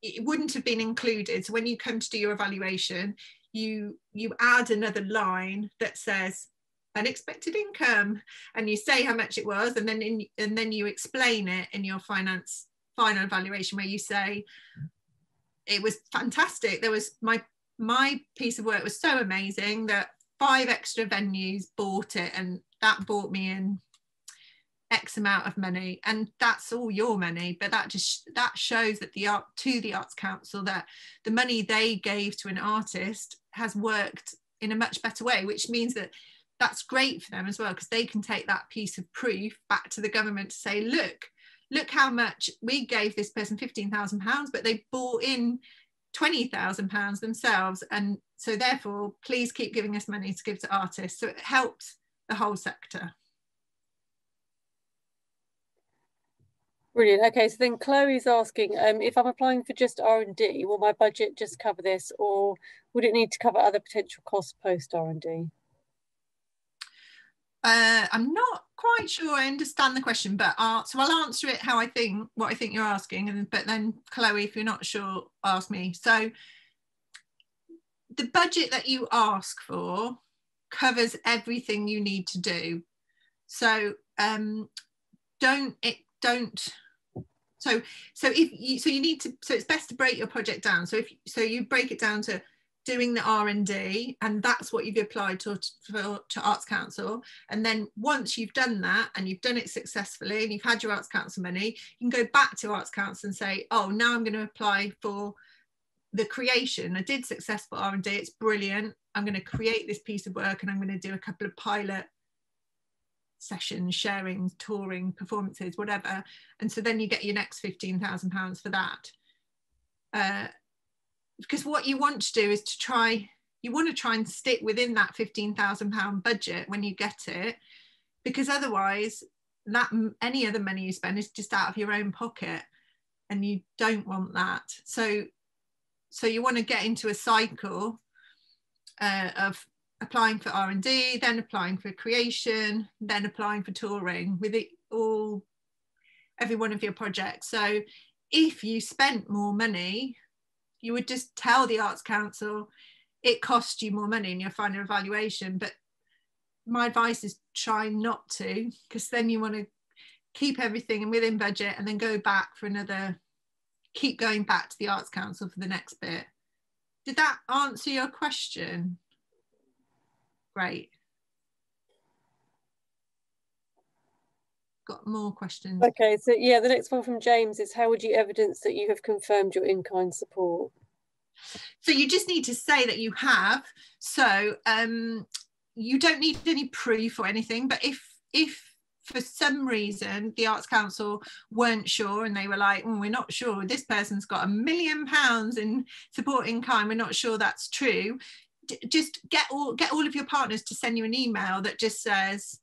S1: it wouldn't have been included. So when you come to do your evaluation, you add another line that says unexpected income, and you say how much it was, and then you explain it in your finance final evaluation, where you say it was fantastic. There was my piece of work was so amazing that 5 extra venues bought it, and that bought me in X amount of money, and that's all your money. But that shows that the Arts Council that the money they gave to an artist has worked in a much better way, which means that that's great for them as well, because they can take that piece of proof back to the government to say, look how much we gave this person, £15,000, but they bought in £20,000 themselves, and so therefore please keep giving us money to give to artists. So it helps the whole sector.
S2: Brilliant. Okay, so then Chloe's asking, if I'm applying for just R&D, will my budget just cover this, or would it need to cover other potential costs post R&D?
S1: I'm not quite sure I understand the question, but so I'll answer it how what I think you're asking, but then Chloe, if you're not sure, ask me. So the budget that you ask for covers everything you need to do. So it's best to break your project down. So you break it down to doing the R&D, and that's what you've applied to Arts Council. And then once you've done that and you've done it successfully and you've had your Arts Council money, you can go back to Arts Council and say, oh, now I'm going to apply for the creation. I did successful R&D, it's brilliant. I'm going to create this piece of work and I'm going to do a couple of pilot sessions, sharing, touring, performances, whatever. And so then you get your next £15,000 for that. Because what you want to do is you want to try and stick within that £15,000 budget when you get it, because otherwise any other money you spend is just out of your own pocket, and you don't want that. So you want to get into a cycle of applying for R&D, then applying for creation, then applying for touring with every one of your projects. So if you spent more money, you would just tell the Arts Council, it costs you more money in your final evaluation. But my advice is try not to, because then you want to keep everything within budget and then go back for another, keep going back to the Arts Council for the next bit. Did that answer your question? Great. Got more questions.
S2: Okay, so yeah, the next one from James is, how would you evidence that you have confirmed your in-kind support?
S1: So you just need to say that you have. So you don't need any proof or anything, but if for some reason the Arts Council weren't sure and they were like, we're not sure, this person's got £1 million in support in kind, we're not sure that's true, just get all of your partners to send you an email that just says,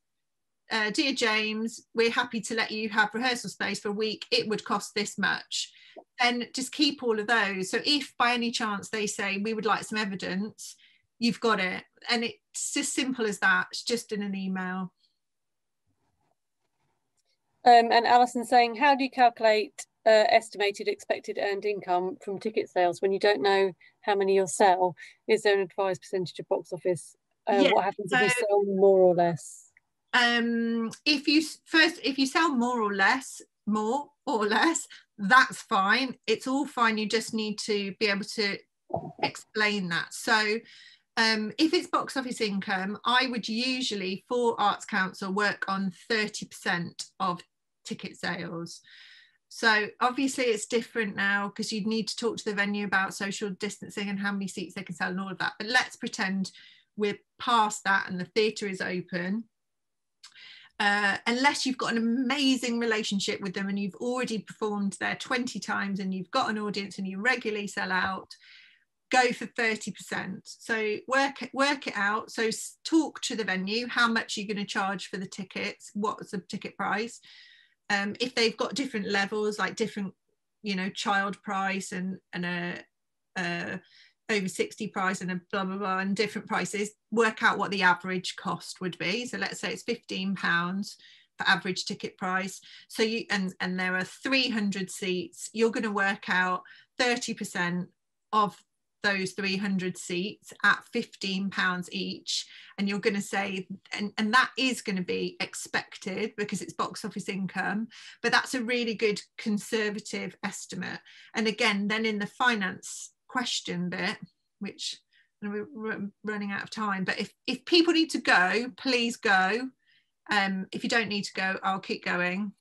S1: dear James, we're happy to let you have rehearsal space for a week, it would cost this much. And just keep all of those. So if by any chance they say we would like some evidence, you've got it. And it's as simple as that. It's just in an email.
S2: And Alison saying, how do you calculate estimated expected earned income from ticket sales when you don't know how many you'll sell? Is there an advised percentage of box office? What happens if you sell more or less?
S1: If you sell more or less, that's fine. It's all fine. You just need to be able to explain that. So if it's box office income, I would usually, for Arts Council, work on 30% of ticket sales. So obviously it's different now because you'd need to talk to the venue about social distancing and how many seats they can sell and all of that. But let's pretend we're past that and the theatre is open. Unless you've got an amazing relationship with them and you've already performed there 20 times and you've got an audience and you regularly sell out, go for 30%. So work it out. So talk to the venue, how much you're going to charge for the tickets, what's the ticket price. If they've got different levels, like different, child price and a over 60 price and a blah blah blah and different prices, work out what the average cost would be. So let's say it's £15 for average ticket price. So you and there are 300 seats, you're going to work out 30% of those 300 seats at £15 each, and you're going to say, and that is going to be expected because it's box office income, but that's a really good conservative estimate. And again, then in the finance question bit, which we're running out of time, but if people need to go, please go. If you don't need to go, I'll keep going.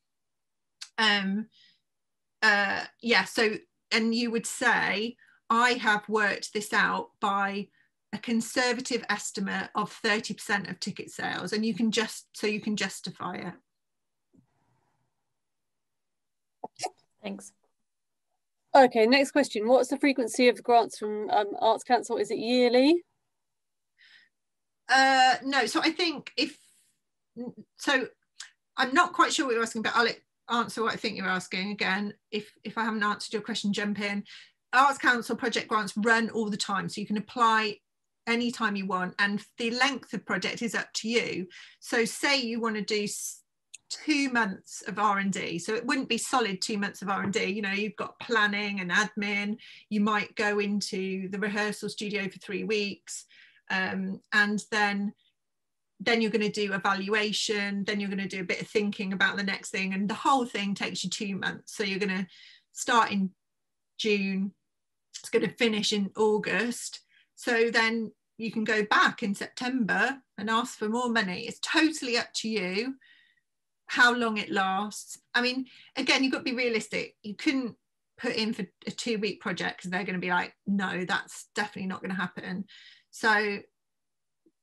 S1: So, and you would say, I have worked this out by a conservative estimate of 30% of ticket sales, and you can justify it.
S2: Thanks. Okay, next question. What's the frequency of grants from Arts Council? Is it yearly?
S1: No, so I think I'm not quite sure what you're asking, but I'll answer what I think you're asking. Again, if I haven't answered your question, jump in. Arts Council project grants run all the time, so you can apply anytime you want, and the length of project is up to you. So say you want to do 2 months of R&D, so it wouldn't be solid 2 months of R&D. You've got planning and admin, you might go into the rehearsal studio for 3 weeks, and then you're going to do evaluation, then you're going to do a bit of thinking about the next thing, and the whole thing takes you 2 months. So you're going to start in June, it's going to finish in August, so then you can go back in September and ask for more money. It's totally up to you how long it lasts. I mean, again, you've got to be realistic. You couldn't put in for a 2-week project because they're going to be like, no, that's definitely not going to happen. So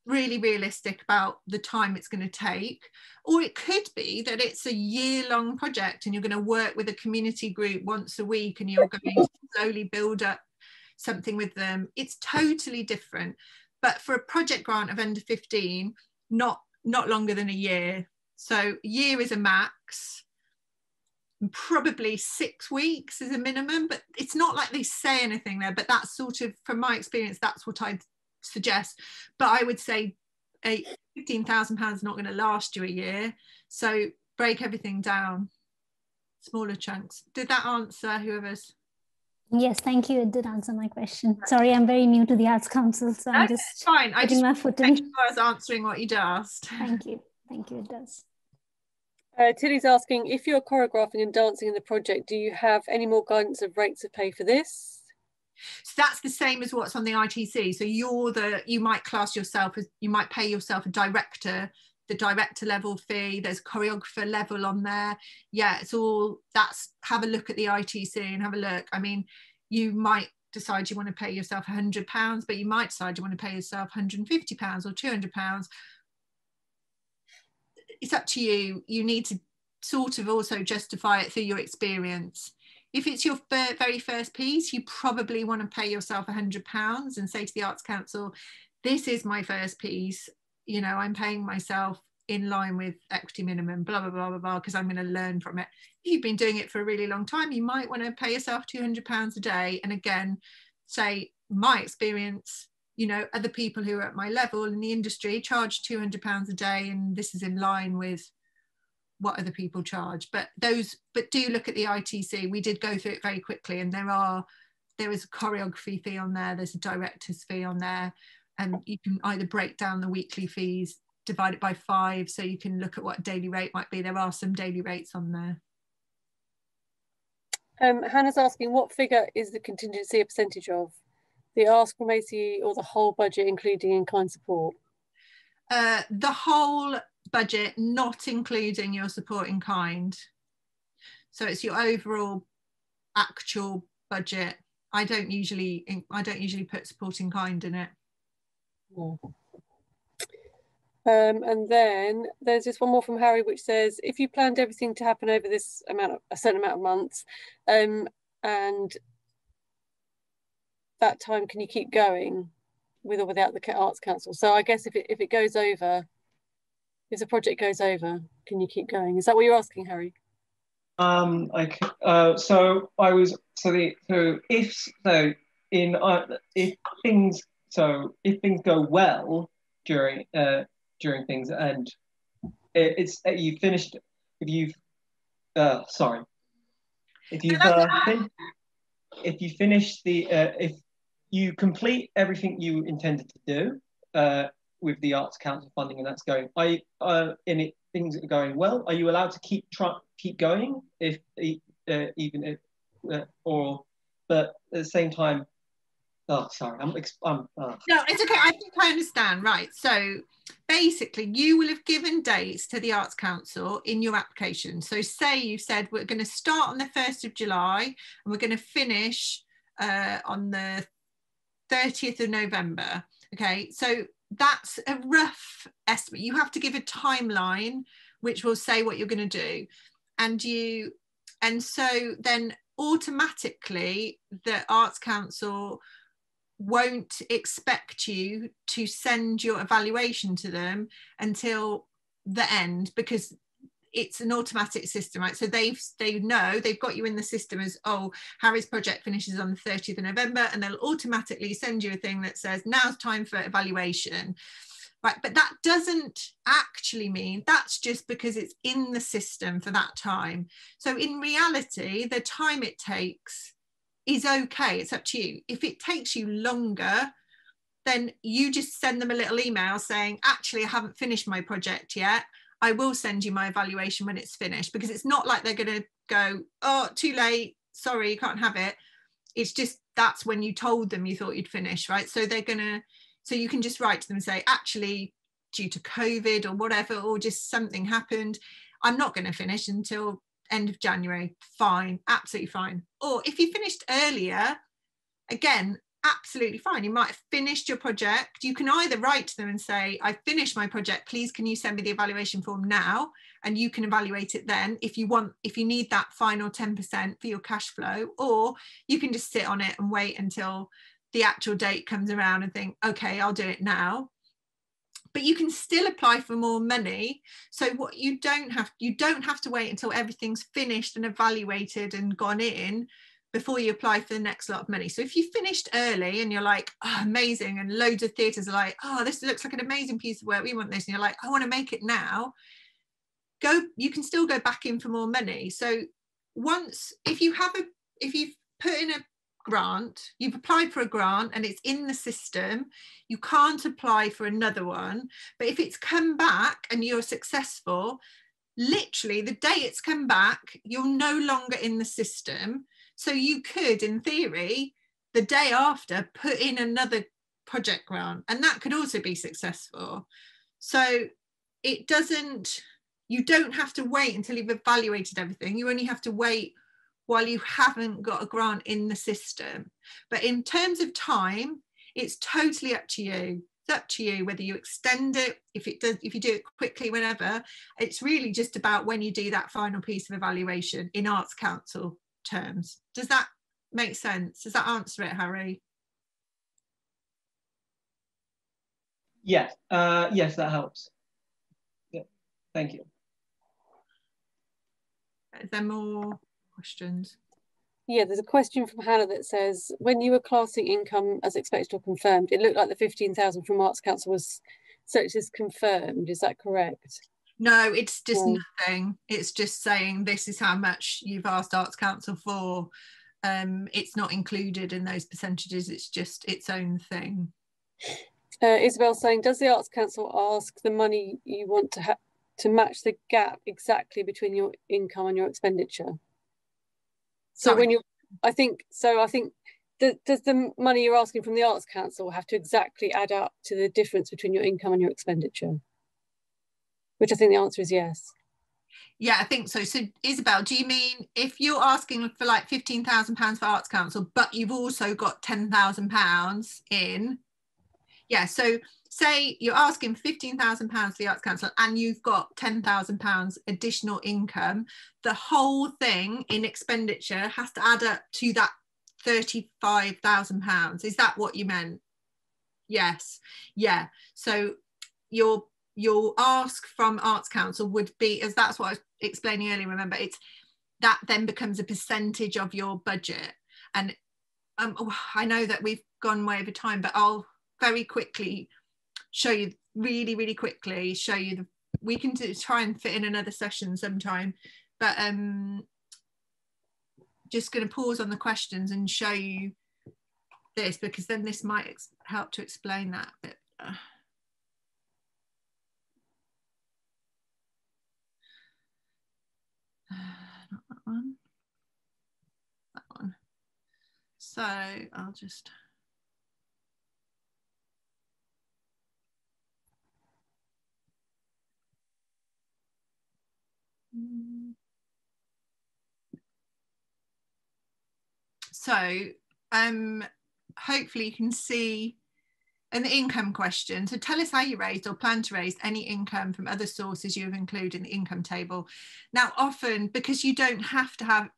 S1: really realistic about the time it's going to take. Or it could be that it's a year-long project and you're going to work with a community group once a week and you're going to slowly build up something with them. It's totally different. But for a project grant of under 15, not longer than a year. So a year is a max, probably 6 weeks is a minimum, but it's not like they say anything there, but that's sort of, from my experience, that's what I'd suggest. But I would say £15,000 is not going to last you a year, so break everything down, smaller chunks. Did that answer whoever's?
S4: Yes, thank you. It did answer my question. Sorry, I'm very new to the Arts Council, so I'm just
S1: fine.
S4: putting my foot in.
S1: I was answering what you'd asked.
S4: Thank you. Thank you. It does.
S2: Tilly's asking, if you're choreographing and dancing in the project, do you have any more guidance of rates of pay for this?
S1: So that's the same as what's on the ITC. So you might class yourself as, you might pay yourself a director, the director level fee. There's a choreographer level on there. Yeah, it's all, have a look at the ITC and have a look. I mean, you might decide you want to pay yourself £100, but you might decide you want to pay yourself £150 or £200. It's up to you. You need to sort of also justify it through your experience. If it's your very first piece, you probably want to pay yourself £100 and say to the Arts Council, this is my first piece, you know, I'm paying myself in line with equity minimum, blah, blah, blah, blah, blah, because I'm going to learn from it. If you've been doing it for a really long time, you might want to pay yourself £200 a day. And again, say, my experience, you know, other people who are at my level in the industry charge £200 a day, and this is in line with what other people charge. But do look at the ITC. We did go through it very quickly, and there is a choreography fee on there, there's a director's fee on there, and you can either break down the weekly fees, divide it by 5, so you can look at what a daily rate might be. There are some daily rates on there.
S2: Hannah's asking, what figure is the contingency a percentage of? The ask from ACE or the whole budget, including in-kind support?
S1: The whole budget, not including your support in kind. So it's your overall actual budget. I don't usually put support in kind in it.
S2: No. And then there's just one more from Harry, which says, if you planned everything to happen over this a certain amount of months, and that time, can you keep going with or without the Arts Council? So I guess if it goes over, if the project goes over, can you keep going? Is that what you're asking, Harry?
S3: If things go well during things, and you've finished, if you complete everything you intended to do with the Arts Council funding, and that's going, things are going well, are you allowed to keep going but at the same time? Oh, sorry. No, it's
S1: okay. I think I understand. Right. So basically, you will have given dates to the Arts Council in your application. So say you said we're going to start on the 1st of July and we're going to finish on the 30th of November. Okay. So that's a rough estimate. You have to give a timeline which will say what you're going to do. And so then automatically the Arts Council won't expect you to send your evaluation to them until the end, because it's an automatic system, right? So they know they've got you in the system as, oh, Harry's project finishes on the 30th of November, and they'll automatically send you a thing that says now's time for evaluation, right? But that doesn't actually mean, that's just because it's in the system for that time. So in reality, the time it takes is okay. It's up to you. If it takes you longer, then you just send them a little email saying, actually, I haven't finished my project yet. I will send you my evaluation when it's finished, because it's not like they're going to go, oh, too late, sorry, you can't have it. It's just, that's when you told them you thought you'd finish, right? So so you can just write to them and say, actually, due to COVID or whatever, or just something happened, I'm not going to finish until end of January. Fine, absolutely fine. Or if you finished earlier, again, absolutely fine. You might have finished your project. You can either write to them and say, I finished my project, please can you send me the evaluation form now, and you can evaluate it then if you need that final 10% for your cash flow, or you can just sit on it and wait until the actual date comes around and think, okay, I'll do it now. But you can still apply for more money. So what you don't have to wait until everything's finished and evaluated and gone in before you apply for the next lot of money. So if you finished early and you're like, oh, amazing, and loads of theatres are like, oh, this looks like an amazing piece of work, we want this, and you're like, I want to make it now, you can still go back in for more money. So once, if you've put in a grant, you've applied for a grant and it's in the system, you can't apply for another one. But if it's come back and you're successful, literally the day it's come back, you're no longer in the system. So you could, in theory, the day after, put in another project grant, and that could also be successful. So it doesn't, you don't have to wait until you've evaluated everything. You only have to wait while you haven't got a grant in the system. But in terms of time, it's totally up to you. It's up to you whether you extend it, if you do it quickly, whenever. It's really just about when you do that final piece of evaluation in Arts Council terms. Does that make sense? Does that answer it, Harry?
S3: Yes, yes, that helps. Yeah, thank you.
S1: Is there more questions?
S2: Yeah, there's a question from Hannah that says, when you were classing income as expected or confirmed, it looked like the 15,000 from Arts Council was searched as confirmed. Is that correct?
S1: No, it's just nothing. It's just saying this is how much you've asked Arts Council for. It's not included in those percentages. It's just its own thing.
S2: Isabel's saying, does the Arts Council ask the money you want to match the gap exactly between your income and your expenditure? So
S1: Sorry.
S2: when you, I think does the money you're asking from the Arts Council have to exactly add up to the difference between your income and your expenditure? Which I think the answer is yes.
S1: Yeah, I think so. So Isabel, do you mean if you're asking for like £15,000 for Arts Council, but you've also got £10,000 in? Yeah, so say you're asking £15,000 for the Arts Council and you've got £10,000 additional income, the whole thing in expenditure has to add up to that £35,000. Is that what you meant? Yes. Yeah. So your ask from Arts Council would be, as that's what I was explaining earlier, remember, it's that then becomes a percentage of your budget. And I know that we've gone way over time, but I'll very quickly show you, really quickly show you we can try and fit in another session sometime, but just going to pause on the questions and show you this, because then this might help to explain that a bit. Not that one. That one. So I'll just. So hopefully you can see an income question. So tell us how you raised or plan to raise any income from other sources you have included in the income table. Now, often, because you don't have to have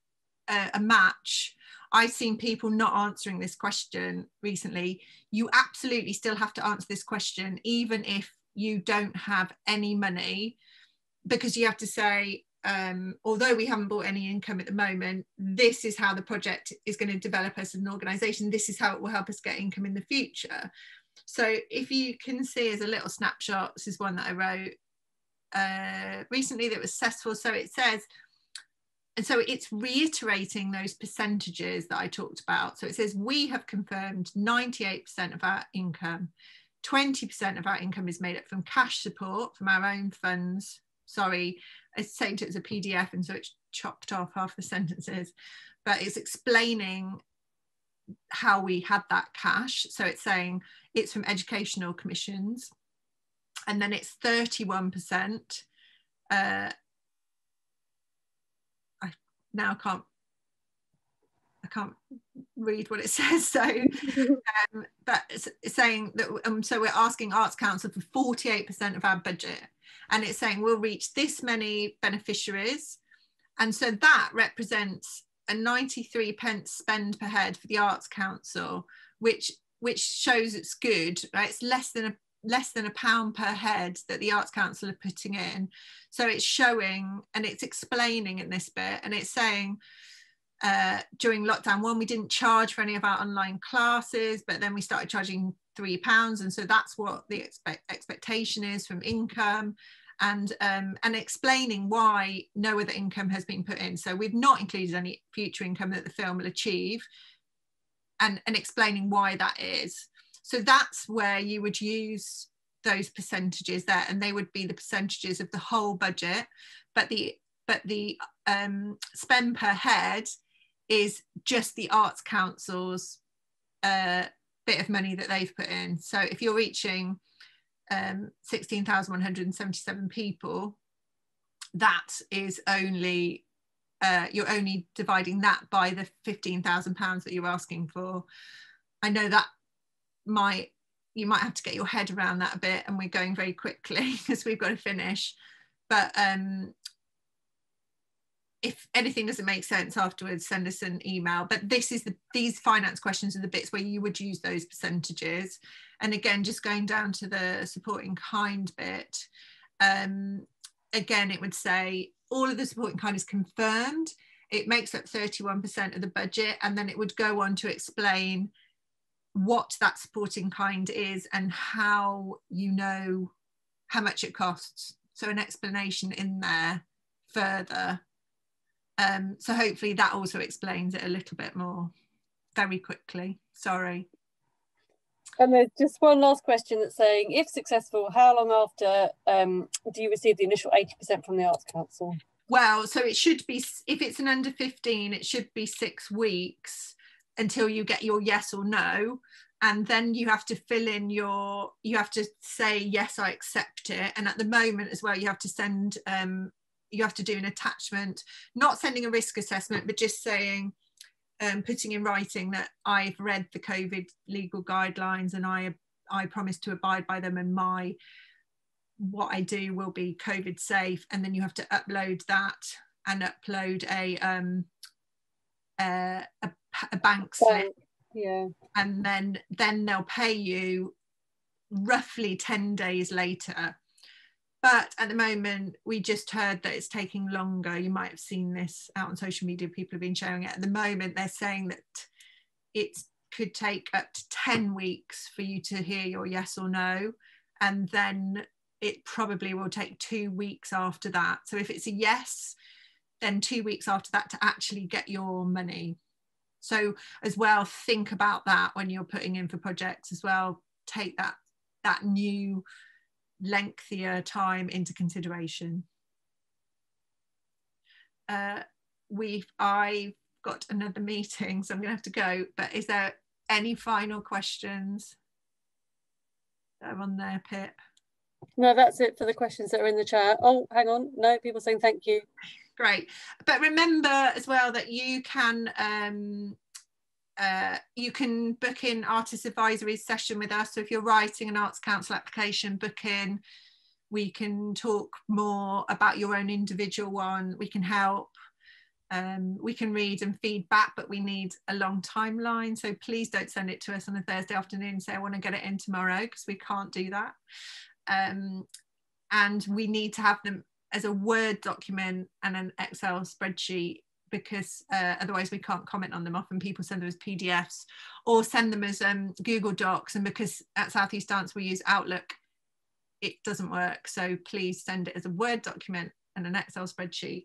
S1: a match, I've seen people not answering this question recently. You absolutely still have to answer this question, even if you don't have any money, because you have to say, although we haven't bought any income at the moment, this is how the project is going to develop us as an organisation. This is how it will help us get income in the future. So if you can see as a little snapshot, this is one that I wrote recently that was successful. So it says, and so it's reiterating those percentages that I talked about. So it says we have confirmed 98% of our income. 20% of our income is made up from cash support from our own funds. Sorry, I saved it as a PDF and so it's chopped off half the sentences, but it's explaining how we had that cash. So it's saying it's from educational commissions, and then it's 31%. I can't read what it says. So, but it's saying that. So we're asking Arts Council for 48% of our budget, and it's saying we'll reach this many beneficiaries, and so that represents a 93 pence spend per head for the Arts Council, which shows it's good, right? It's less than a pound per head that the Arts Council are putting in. So it's showing and it's explaining in this bit, and it's saying during lockdown 1 we didn't charge for any of our online classes, but then we started charging £3, and so that's what the expectation is from income. And explaining why no other income has been put in. So we've not included any future income that the film will achieve. and explaining why that is. So that's where you would use those percentages there, and they would be the percentages of the whole budget, but the spend per head is just the Arts Council's bit of money that they've put in. So if you're reaching 16,177 people, that is only you're only dividing that by the £15,000 that you're asking for. I know that you might have to get your head around that a bit, and we're going very quickly because we've got to finish, but if anything doesn't make sense afterwards, send us an email. But these finance questions are the bits where you would use those percentages. And again, just going down to the support in kind bit, again, it would say all of the support in kind is confirmed. It makes up 31% of the budget, and then it would go on to explain what that support in kind is and how you know how much it costs. So an explanation in there further. So hopefully that also explains it a little bit more very quickly. Sorry.
S2: And there's just one last question that's saying, if successful, how long after do you receive the initial 80% from the Arts Council?
S1: Well, so it should be, if it's an under 15, it should be 6 weeks until you get your yes or no. And then you have to fill in you have to say, yes, I accept it. And at the moment as well, you have to send, you have to do an attachment, not sending a risk assessment, but just saying, putting in writing that I've read the COVID legal guidelines and I promise to abide by them, and what I do will be COVID safe. And then you have to upload that and upload a bank slip.
S2: Yeah.
S1: And then they'll pay you roughly 10 days later. But at the moment, we just heard that it's taking longer. You might have seen this out on social media. People have been sharing it. At the moment, they're saying that it could take up to 10 weeks for you to hear your yes or no. And then it probably will take 2 weeks after that. So if it's a yes, then 2 weeks after that to actually get your money. So as well, think about that when you're putting in for projects as well. Take that new lengthier time into consideration. I've got another meeting, so I'm gonna have to go, but is there any final questions that are on there, Pip?
S2: No, that's it for the questions that are in the chat. Oh, hang on, no, people saying thank you.
S1: Great, but remember as well that you can book in artist advisory session with us. So if you're writing an Arts Council application, book in. We can talk more about your own individual one. We can help. We can read and feedback, but we need a long timeline. So please don't send it to us on a Thursday afternoon and say, I want to get it in tomorrow, because we can't do that. And we need to have them as a Word document and an Excel spreadsheet, because otherwise we can't comment on them. Often people send them as PDFs or send them as Google Docs, and because at South East Dance we use Outlook, it doesn't work. So please send it as a Word document and an Excel spreadsheet.